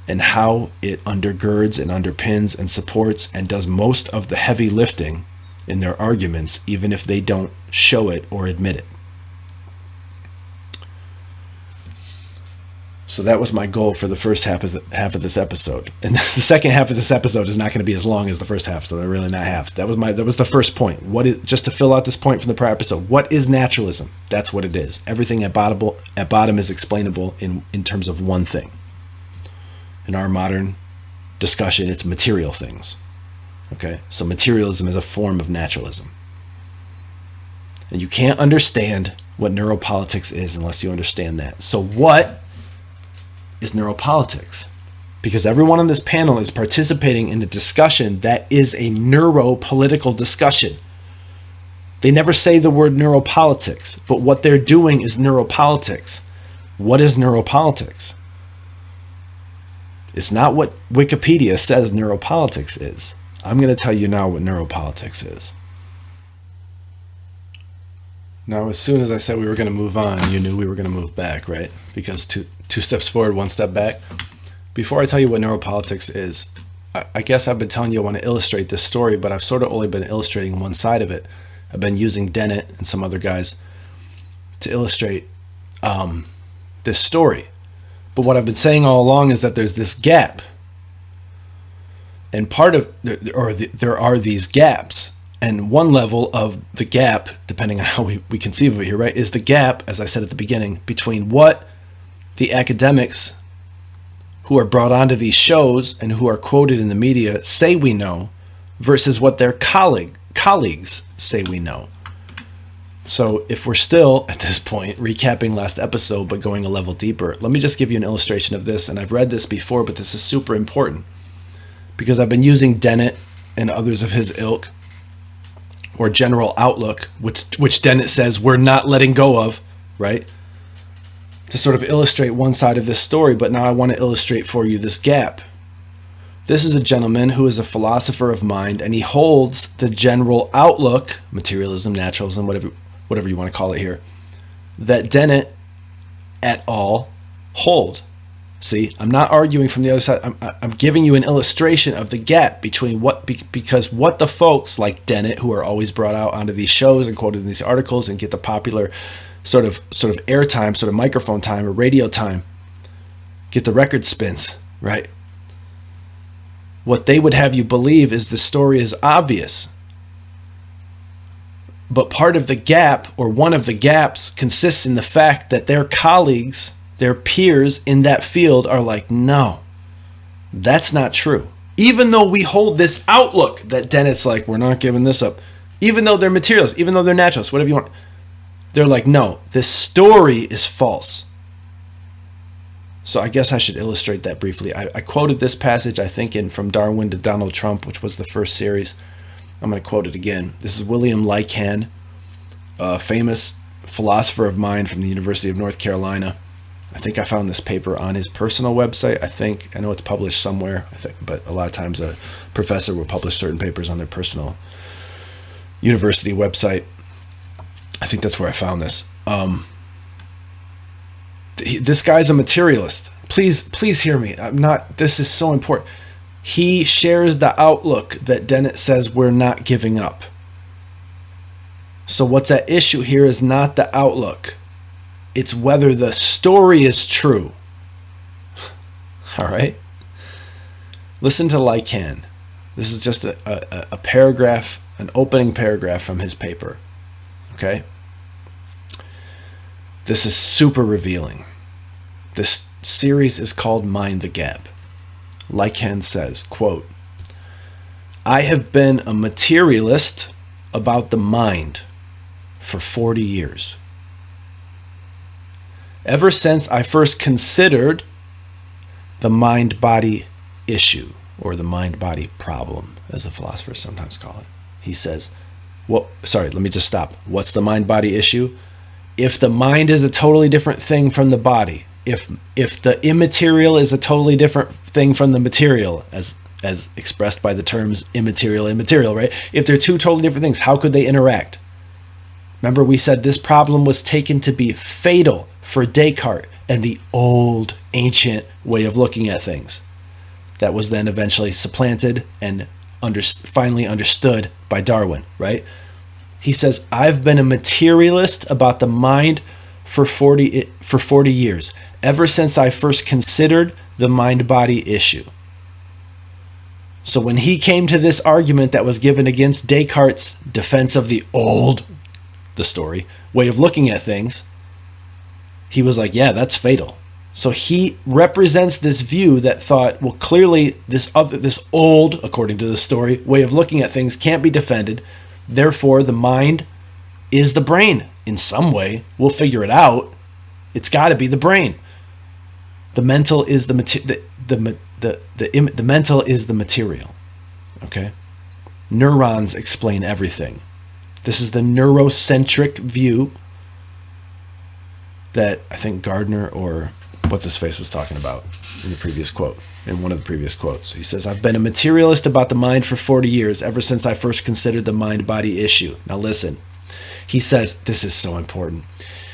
S1: and how it undergirds and underpins and supports and does most of the heavy lifting in their arguments, even if they don't show it or admit it. So that was my goal for the first half of this episode. And the second half of this episode is not going to be as long as the first half, so they're really not halves. That was the first point. Just to fill out this point from the prior episode, what is naturalism? That's what it is. Everything at bottom is explainable in terms of one thing. In our modern discussion, it's material things. Okay? So materialism is a form of naturalism. And you can't understand what neuropolitics is unless you understand that. So what is neuropolitics? Because everyone on this panel is participating in a discussion that is a neuropolitical discussion. They never say the word neuropolitics, but what they're doing is neuropolitics. What is neuropolitics? It's not what Wikipedia says neuropolitics is. I'm going to tell you now what neuropolitics is. Now, as soon as I said we were going to move on, you knew we were going to move back, right? Because two steps forward, one step back. Before I tell you what neuropolitics is, I guess I've been telling you I want to illustrate this story, but I've sort of only been illustrating one side of it. I've been using Dennett and some other guys to illustrate this story. But what I've been saying all along is that there's this gap. And there are these gaps. And one level of the gap, depending on how we conceive of it here, right, is the gap, as I said at the beginning, between what the academics who are brought onto these shows and who are quoted in the media say we know versus what their colleagues say we know. So if we're still, at this point, recapping last episode but going a level deeper, let me just give you an illustration of this. And I've read this before, but this is super important because I've been using Dennett and others of his ilk, or general outlook, which Dennett says we're not letting go of, right? To sort of illustrate one side of this story, but now I want to illustrate for you this gap. This is a gentleman who is a philosopher of mind, and he holds the general outlook, materialism, naturalism, whatever you want to call it here, that Dennett et al. Hold. See, I'm not arguing from the other side. I'm giving you an illustration of the gap between because what the folks like Dennett, who are always brought out onto these shows and quoted in these articles and get the popular sort of airtime, sort of microphone time or radio time, get the record spins, right? What they would have you believe is the story is obvious. But part of the gap, or one of the gaps, consists in the fact that their colleagues, their peers in that field are like, no, that's not true. Even though we hold this outlook that Dennett's like, we're not giving this up. Even though they're materialists, even though they're naturalists, whatever you want. They're like, no, this story is false. So I guess I should illustrate that briefly. I quoted this passage, I think, from Darwin to Donald Trump, which was the first series. I'm going to quote it again. This is William Lycan, a famous philosopher of mind from the University of North Carolina. I think I found this paper on his personal website. I know it's published somewhere, but a lot of times a professor will publish certain papers on their personal university website. I think that's where I found this. This guy's a materialist. Please hear me. This is so important. He shares the outlook that Dennett says we're not giving up. So what's at issue here is not the outlook. It's whether the story is true. All right? Listen to Lycan. This is just a paragraph, an opening paragraph from his paper. Okay? This is super revealing. This series is called Mind the Gap. Lycan says, quote, I have been a materialist about the mind for 40 years. Ever since I first considered the mind-body issue, or the mind-body problem, as the philosophers sometimes call it. He says, let me just stop. What's the mind-body issue? If the mind is a totally different thing from the body, if the immaterial is a totally different thing from the material, as expressed by the terms immaterial, right? If they're two totally different things, how could they interact? Remember, we said this problem was taken to be fatal for Descartes and the old, ancient way of looking at things. That was then eventually supplanted and finally understood by Darwin, right? He says, I've been a materialist about the mind for 40 years, ever since I first considered the mind-body issue. So when he came to this argument that was given against Descartes' defense of the story, way of looking at things, he was like, yeah, that's fatal. So he represents this view that thought, well, clearly this old, according to the story, way of looking at things can't be defended. Therefore, the mind is the brain in some way. We'll figure it out. It's got to be the brain. The mental is the mental is the material. Okay? Neurons explain everything. This is the neurocentric view that I think Gardner or what's his face was talking about in the previous quote, in one of the previous quotes. He says, I've been a materialist about the mind for 40 years, ever since I first considered the mind-body issue. Now listen, He says, this is so important.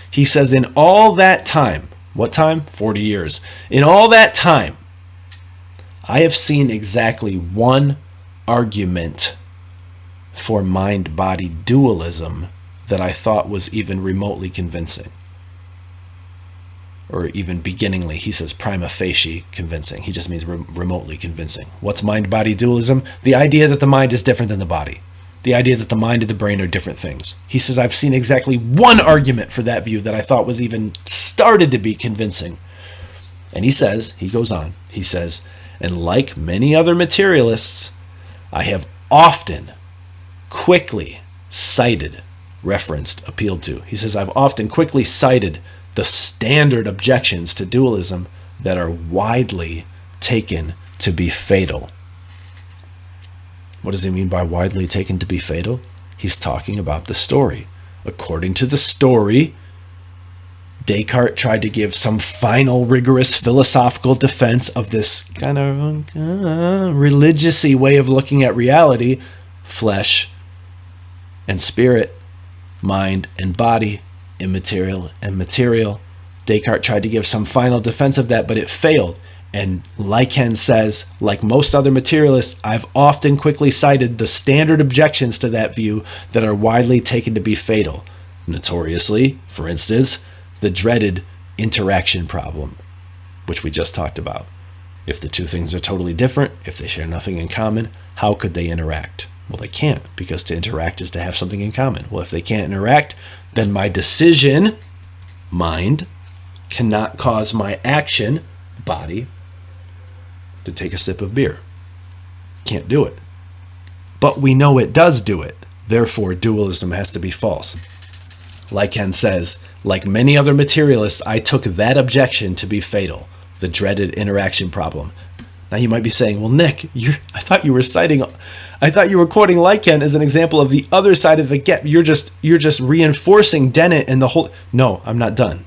S1: He says, in all that time, what time? 40 years. In all that time, I have seen exactly one argument for mind-body dualism that I thought was even remotely convincing. Or even beginningly. He says prima facie convincing. He just means remotely convincing. What's mind-body dualism? The idea that the mind is different than the body. The idea that the mind and the brain are different things. He says, I've seen exactly one argument for that view that I thought was even started to be convincing. And he says, he goes on, he says, and like many other materialists, I have often quickly cited, referenced, appealed to. He says, I've often quickly cited the standard objections to dualism that are widely taken to be fatal. What does he mean by widely taken to be fatal? He's talking about the story. According to the story, Descartes tried to give some final rigorous philosophical defense of this kind of religious-y way of looking at reality, flesh and spirit, mind and body, immaterial and material. Descartes tried to give some final defense of that, but it failed. And Lycan says, like most other materialists, I've often quickly cited the standard objections to that view that are widely taken to be fatal. Notoriously, for instance, the dreaded interaction problem, which we just talked about. If the two things are totally different, if they share nothing in common, how could they interact? Well, they can't, because to interact is to have something in common. Well, if they can't interact, then my decision, mind, cannot cause my action, body, to take a sip of beer. Can't do it. But we know it does do it. Therefore, dualism has to be false. Lycan says, like many other materialists, I took that objection to be fatal, the dreaded interaction problem. Now you might be saying, well, Nick, I thought you were quoting Lycan as an example of the other side of the gap. You're just reinforcing Dennett and the whole. No, I'm not done.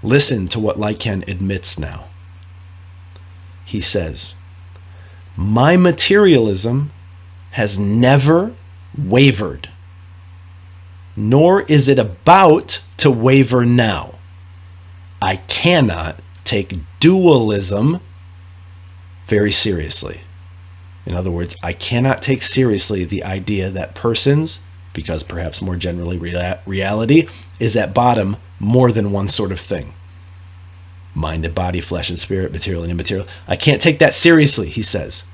S1: Listen to what Lycan admits now. He says, my materialism has never wavered, nor is it about to waver now. I cannot take dualism very seriously. In other words, I cannot take seriously the idea that persons, because perhaps more generally reality, is at bottom more than one sort of thing. Mind and body, flesh and spirit, material and immaterial. I can't take that seriously, he says.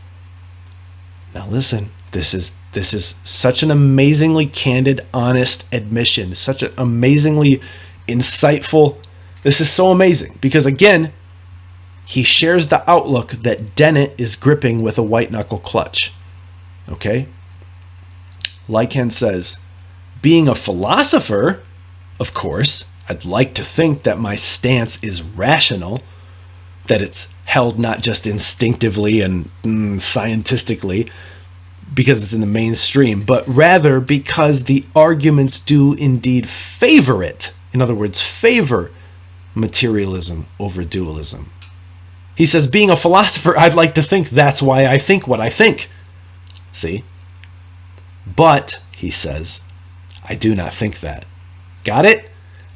S1: Now listen, this is such an amazingly candid, honest admission, such an amazingly insightful. This is so amazing because, again, he shares the outlook that Dennett is gripping with a white knuckle clutch. Okay? Lycan says, being a philosopher, of course, I'd like to think that my stance is rational, that it's held not just instinctively and scientifically because it's in the mainstream, but rather because the arguments do indeed favor it. In other words, favor materialism over dualism. He says, being a philosopher, I'd like to think that's why I think what I think. See? But, he says, I do not think that. Got it?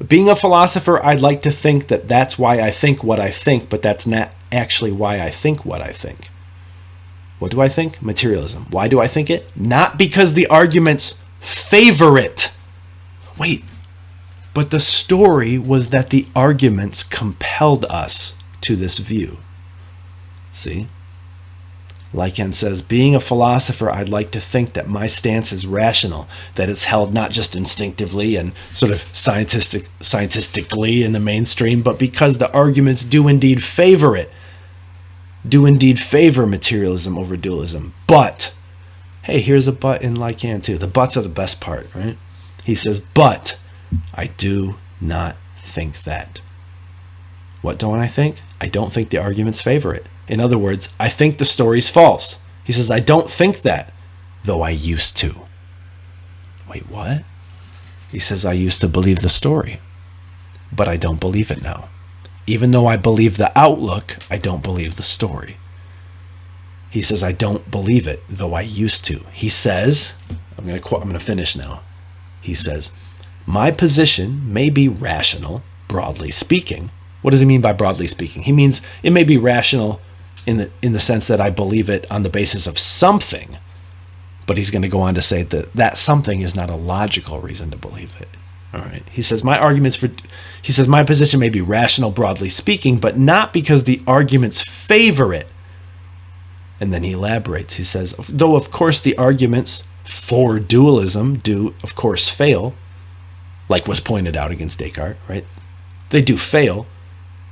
S1: Being a philosopher, I'd like to think that that's why I think what I think, but that's not actually why I think what I think. What do I think? Materialism. Why do I think it? Not because the arguments favor it. Wait, but the story was that the arguments compelled us to this view. See? Lycan says, being a philosopher, I'd like to think that my stance is rational, that it's held not just instinctively and sort of scientifically in the mainstream, but because the arguments do indeed favor it, do indeed favor materialism over dualism. But, hey, here's a but in Lycan too. The buts are the best part, right? He says, but I do not think that. What don't I think? I don't think the arguments favor it. In other words, I think the story's false. He says, I don't think that, though I used to. Wait, what? He says, I used to believe the story, but I don't believe it now. Even though I believe the outlook, I don't believe the story. He says, I don't believe it, though I used to. He says, I'm going to finish now. He says, my position may be rational, broadly speaking. What does he mean by broadly speaking? He means it may be rational in the sense that I believe it on the basis of something, but he's going to go on to say that that something is not a logical reason to believe it. All right. He says my position may be rational, broadly speaking, but not because the arguments favor it. And then he elaborates. He says, though of course the arguments for dualism do of course fail, like was pointed out against Descartes, right? They do fail.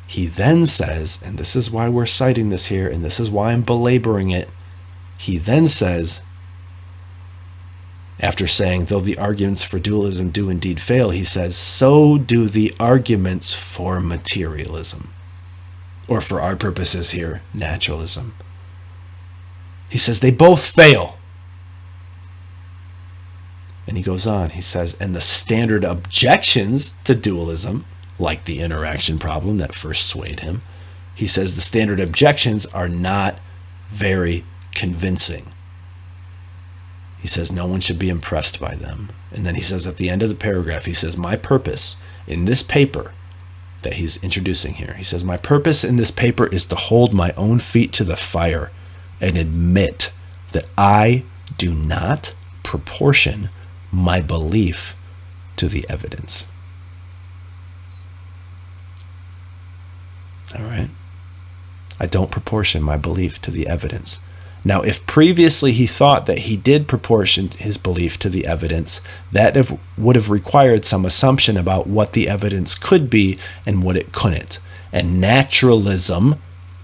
S1: He then says, and this is why we're citing this here, and this is why I'm belaboring it. He then says, after saying, though the arguments for dualism do indeed fail, he says, so do the arguments for materialism. Or for our purposes here, naturalism. He says they both fail. And he goes on, he says, and the standard objections to dualism, like the interaction problem that first swayed him, he says the standard objections are not very convincing. He says no one should be impressed by them. And then he says at the end of the paragraph, he says, my purpose in this paper that he's introducing here, he says, my purpose in this paper is to hold my own feet to the fire and admit that I do not proportion my belief to the evidence. All right. I don't proportion my belief to the evidence. Now, if previously he thought that he did proportion his belief to the evidence, that would have required some assumption about what the evidence could be and what it couldn't. And naturalism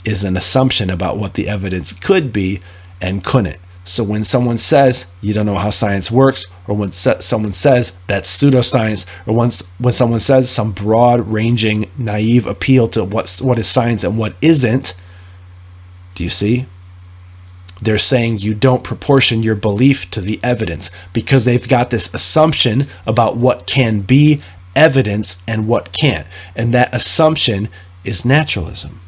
S1: is an assumption about what the evidence could be and couldn't. So when someone says you don't know how science works, or when someone says that's pseudoscience, or when someone says some broad-ranging, naive appeal to what is science and what isn't, do you see? They're saying you don't proportion your belief to the evidence because they've got this assumption about what can be evidence and what can't. And that assumption is naturalism.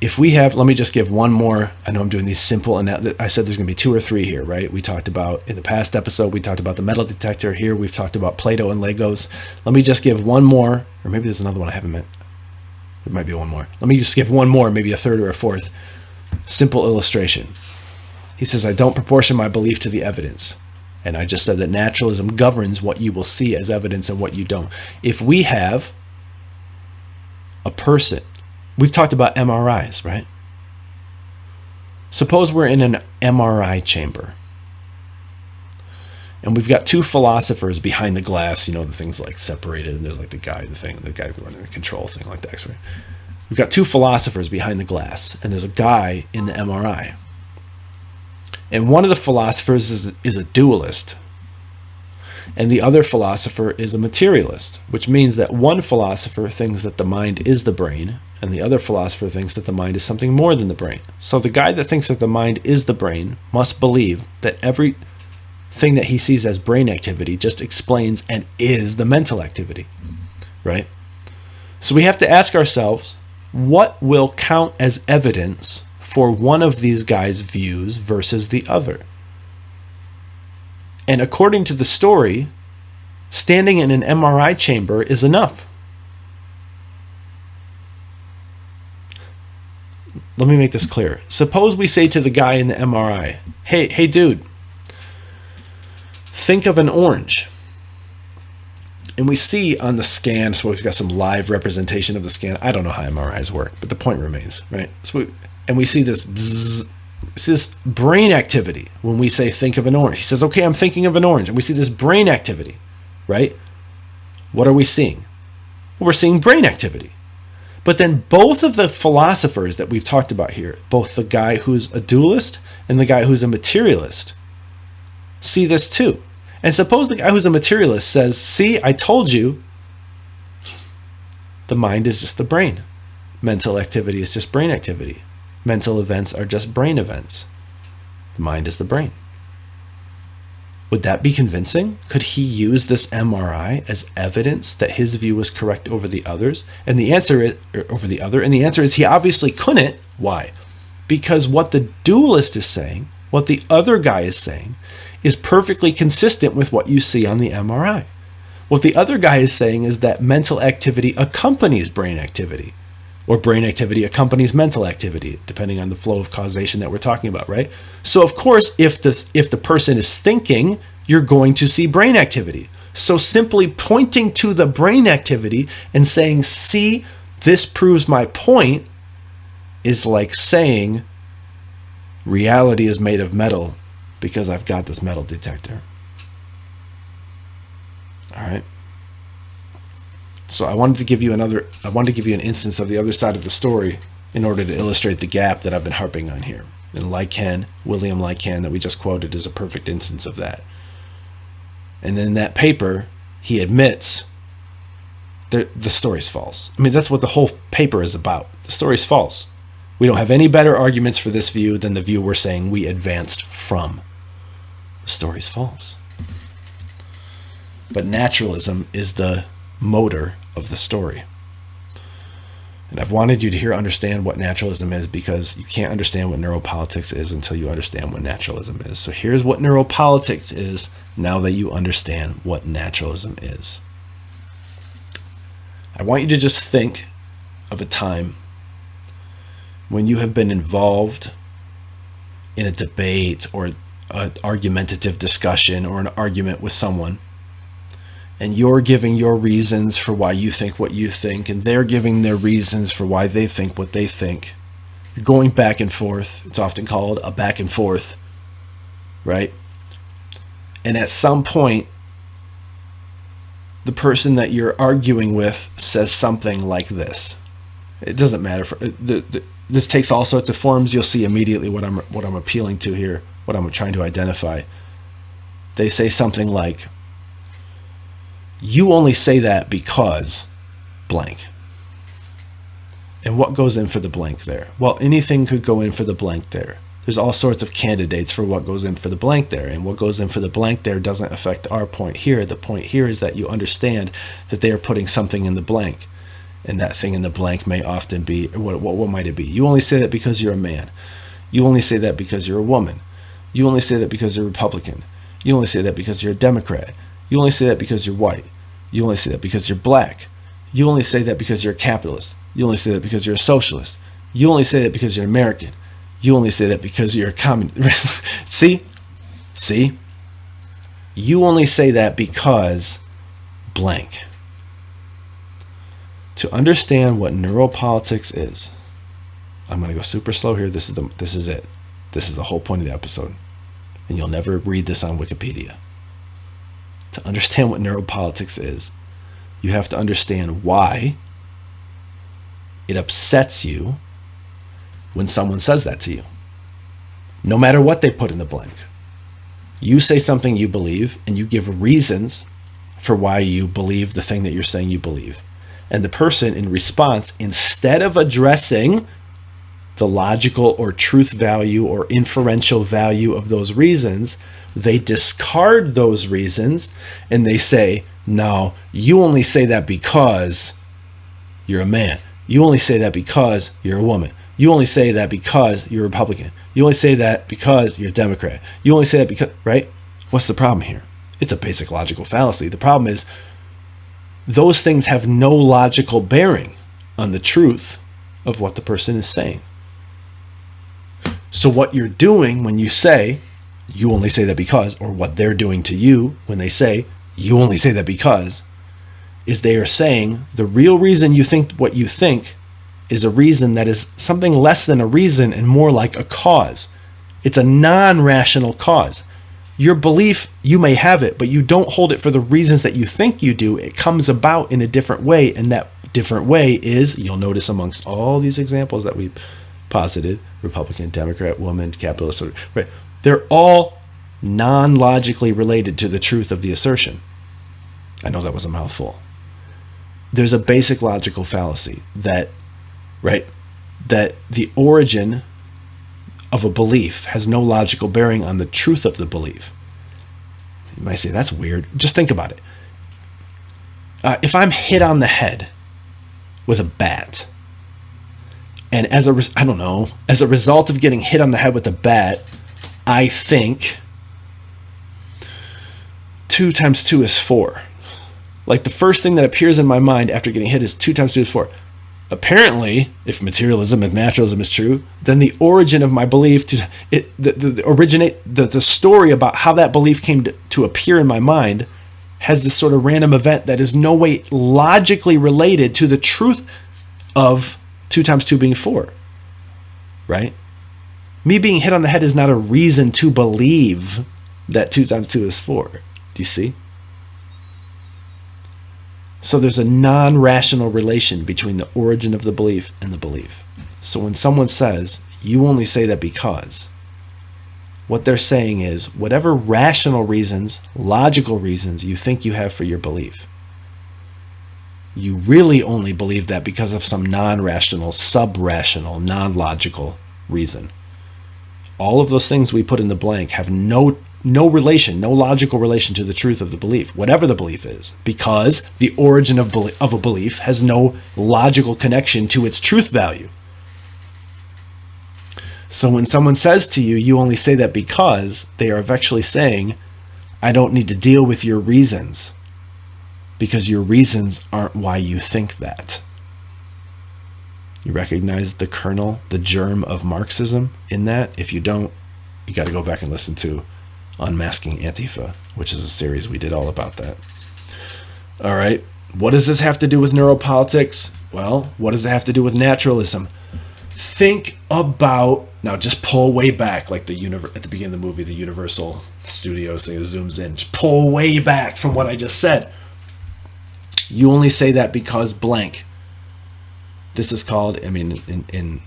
S1: If we have, let me just give one more. I know I'm doing these simple, and I said there's going to be 2 or 3 here, right? We talked about, in the past episode, we talked about the metal detector. Here we've talked about Play-Doh and Legos. Let me just give one more, or maybe there's another one I haven't meant. There might be one more. Let me just give one more, maybe a third or a fourth. Simple illustration. He says, I don't proportion my belief to the evidence. And I just said that naturalism governs what you will see as evidence and what you don't. If we have a person, we've talked about MRIs, right? Suppose we're in an MRI chamber. And we've got 2 philosophers behind the glass, the things like separated, and there's like the guy running the control thing like that. Right? We've got 2 philosophers behind the glass, and there's a guy in the MRI. And one of the philosophers is a dualist, and the other philosopher is a materialist, which means that one philosopher thinks that the mind is the brain, and the other philosopher thinks that the mind is something more than the brain. So the guy that thinks that the mind is the brain must believe that everything that he sees as brain activity just explains and is the mental activity, right? So we have to ask ourselves, what will count as evidence for one of these guys' views versus the other? And according to the story, standing in an MRI chamber is enough. Let me make this clear. Suppose we say to the guy in the MRI, hey dude, think of an orange. And we see on the scan, so we've got some live representation of the scan. I don't know how MRIs work, but the point remains, right? And we see this bzzz, see this brain activity when we say think of an orange. He says, okay, I'm thinking of an orange. And we see this brain activity, right? What are we seeing? Well, we're seeing brain activity. But then both of the philosophers that we've talked about here, both the guy who's a dualist and the guy who's a materialist, see this too. And suppose the guy who's a materialist says, see, I told you, the mind is just the brain. Mental activity is just brain activity. Mental events are just brain events. The mind is the brain. Would that be convincing? Could he use this MRI as evidence that his view was correct over the others? And the answer is, he obviously couldn't. Why? Because what the dualist is saying, what the other guy is saying is perfectly consistent with what you see on the MRI. What the other guy is saying is that mental activity accompanies brain activity, or brain activity accompanies mental activity, depending on the flow of causation that we're talking about, right? So of course, if the person is thinking, you're going to see brain activity. So simply pointing to the brain activity and saying, see, this proves my point, is like saying reality is made of metal because I've got this metal detector. All right. So I wanted to give you an instance of the other side of the story in order to illustrate the gap that I've been harping on here. And William Lycan that we just quoted is a perfect instance of that. And in that paper, he admits the story's false. I mean, that's what the whole paper is about. The story's false. We don't have any better arguments for this view than the view we're saying we advanced from. The story's false. But naturalism is the motor of the story. And I've wanted you to understand what naturalism is, because you can't understand what neuropolitics is until you understand what naturalism is. So here's what neuropolitics is now that you understand what naturalism is. I want you to just think of a time when you have been involved in a debate or an argumentative discussion or an argument with someone, and you're giving your reasons for why you think what you think, and they're giving their reasons for why they think what they think. You're going back and forth. It's often called a back and forth, right? And at some point, the person that you're arguing with says something like this. It doesn't matter. This takes all sorts of forms. You'll see immediately what I'm appealing to here, what I'm trying to identify. They say something like, you only say that because blank. And what goes in for the blank there? Well, anything could go in for the blank there. There's all sorts of candidates for what goes in for the blank there. And what goes in for the blank there doesn't affect our point here. The point here is that you understand that they are putting something in the blank. And that thing in the blank may often be, what might it be? You only say that because you're a man. You only say that because you're a woman. You only say that because you're a Republican. You only say that because you're a Democrat. You only say that because you're white. You only say that because you're black. You only say that because you're a capitalist. You only say that because you're a socialist. You only say that because you're American. You only say that because you're a communist. See? You only say that because blank. To understand what neuropolitics is, I'm going to go super slow here. This is it. This is the whole point of the episode. And you'll never read this on Wikipedia. To understand what neuropolitics is, you have to understand why it upsets you when someone says that to you. No matter what they put in the blank. You say something you believe, and you give reasons for why you believe the thing that you're saying you believe. And the person in response, instead of addressing the logical or truth value or inferential value of those reasons, they discard those reasons and they say, no, you only say that because you're a man. You only say that because you're a woman. You only say that because you're a Republican. You only say that because you're a Democrat. You only say that because, right? What's the problem here? It's a basic logical fallacy. The problem is those things have no logical bearing on the truth of what the person is saying. So what you're doing when you say, you only say that because, or what they're doing to you when they say, you only say that because, is they are saying the real reason you think what you think is a reason that is something less than a reason and more like a cause. It's a non-rational cause. Your belief, you may have it, but you don't hold it for the reasons that you think you do. It comes about in a different way, and that different way is, you'll notice amongst all these examples that we posited, Republican, Democrat, woman, capitalist, right? They're all non-logically related to the truth of the assertion. I know that was a mouthful. There's a basic logical fallacy that, right, that the origin of a belief has no logical bearing on the truth of the belief. You might say, that's weird. Just think about it. If I'm hit on the head with a bat, and as a result of getting hit on the head with a bat, I think 2 times 2 is 4. Like the first thing that appears in my mind after getting hit is 2 times 2 is 4. Apparently, if materialism and naturalism is true, then the origin of my belief the story about how that belief came to appear in my mind has this sort of random event that is no way logically related to the truth of 2 times 2 being 4. Right? Me being hit on the head is not a reason to believe that 2 times 2 is 4. Do you see? So there's a non-rational relation between the origin of the belief and the belief. So when someone says, you only say that because, what they're saying is, whatever rational reasons, logical reasons you think you have for your belief, you really only believe that because of some non-rational, sub-rational, non-logical reason. All of those things we put in the blank have no relation, no logical relation to the truth of the belief, whatever the belief is, because the origin of a belief has no logical connection to its truth value. So when someone says to you, you only say that because, they are actually saying, I don't need to deal with your reasons, because your reasons aren't why you think that. You recognize the kernel, the germ of Marxism in that? If you don't, you got to go back and listen to Unmasking Antifa, which is a series we did all about that. All right. What does this have to do with neuropolitics? Well, what does it have to do with naturalism? Think about, now just pull way back, like at the beginning of the movie, the Universal Studios thing that zooms in. Just pull way back from what I just said. You only say that because blank. This is called, in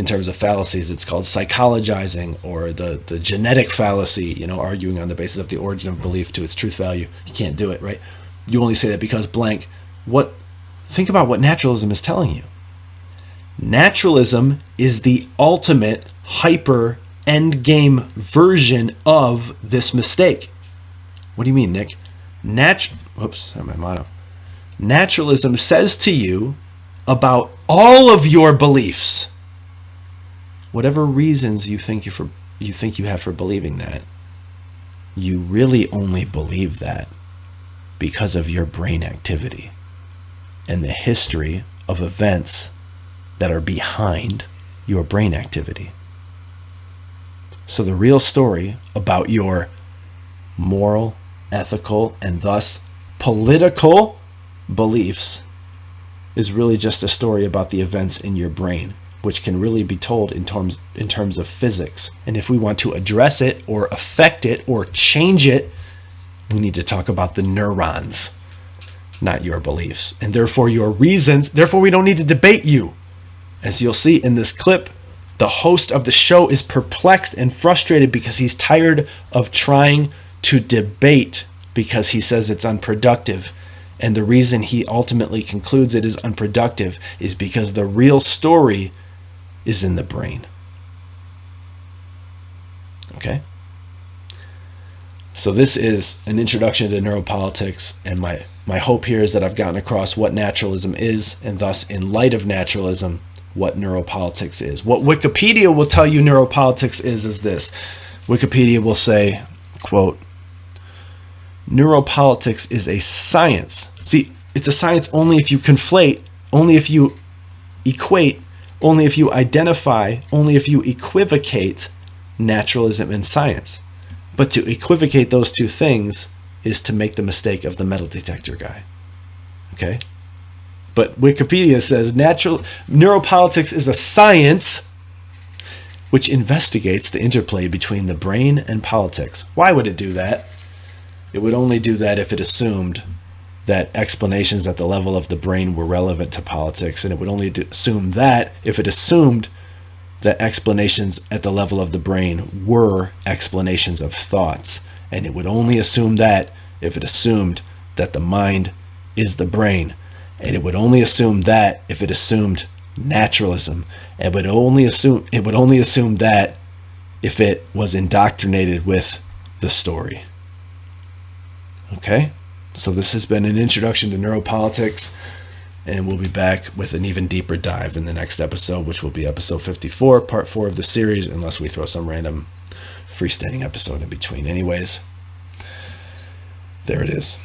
S1: terms of fallacies, it's called psychologizing, or the genetic fallacy, arguing on the basis of the origin of belief to its truth value. You can't do it, right? You only say that because blank. Think about what naturalism is telling you. Naturalism is the ultimate hyper endgame version of this mistake. What do you mean, Nick? My motto. Naturalism says to you about all of your beliefs, whatever reasons you think you have for believing that, you really only believe that because of your brain activity and the history of events that are behind your brain activity. So the real story about your moral, ethical, and thus political beliefs is really just a story about the events in your brain, which can really be told in terms of physics. And if we want to address it or affect it or change it, we need to talk about the neurons, not your beliefs. And therefore your reasons, therefore we don't need to debate you. As you'll see in this clip, the host of the show is perplexed and frustrated because he's tired of trying to debate because he says it's unproductive. And the reason he ultimately concludes it is unproductive is because the real story is in the brain. Okay? So this is an introduction to neuropolitics, and my hope here is that I've gotten across what naturalism is, and thus, in light of naturalism, what neuropolitics is. What Wikipedia will tell you neuropolitics is this. Wikipedia will say, quote, neuropolitics is a science. See, it's a science only if you conflate, only if you equate, only if you identify, only if you equivocate naturalism and science. But to equivocate those two things is to make the mistake of the metal detector guy. Okay? But Wikipedia says neuropolitics is a science which investigates the interplay between the brain and politics. Why would it do that? It would only do that if it assumed that explanations at the level of the brain were relevant to politics, and it would only assume that if it assumed that explanations at the level of the brain were explanations of thoughts, and it would only assume that if it assumed that the mind is the brain, and it would only assume that if it assumed naturalism, it would only assume that if it was indoctrinated with the story. Okay, so this has been an introduction to neuropolitics, and we'll be back with an even deeper dive in the next episode, which will be episode 54, part 4 of the series, unless we throw some random freestanding episode in between. Anyways, there it is.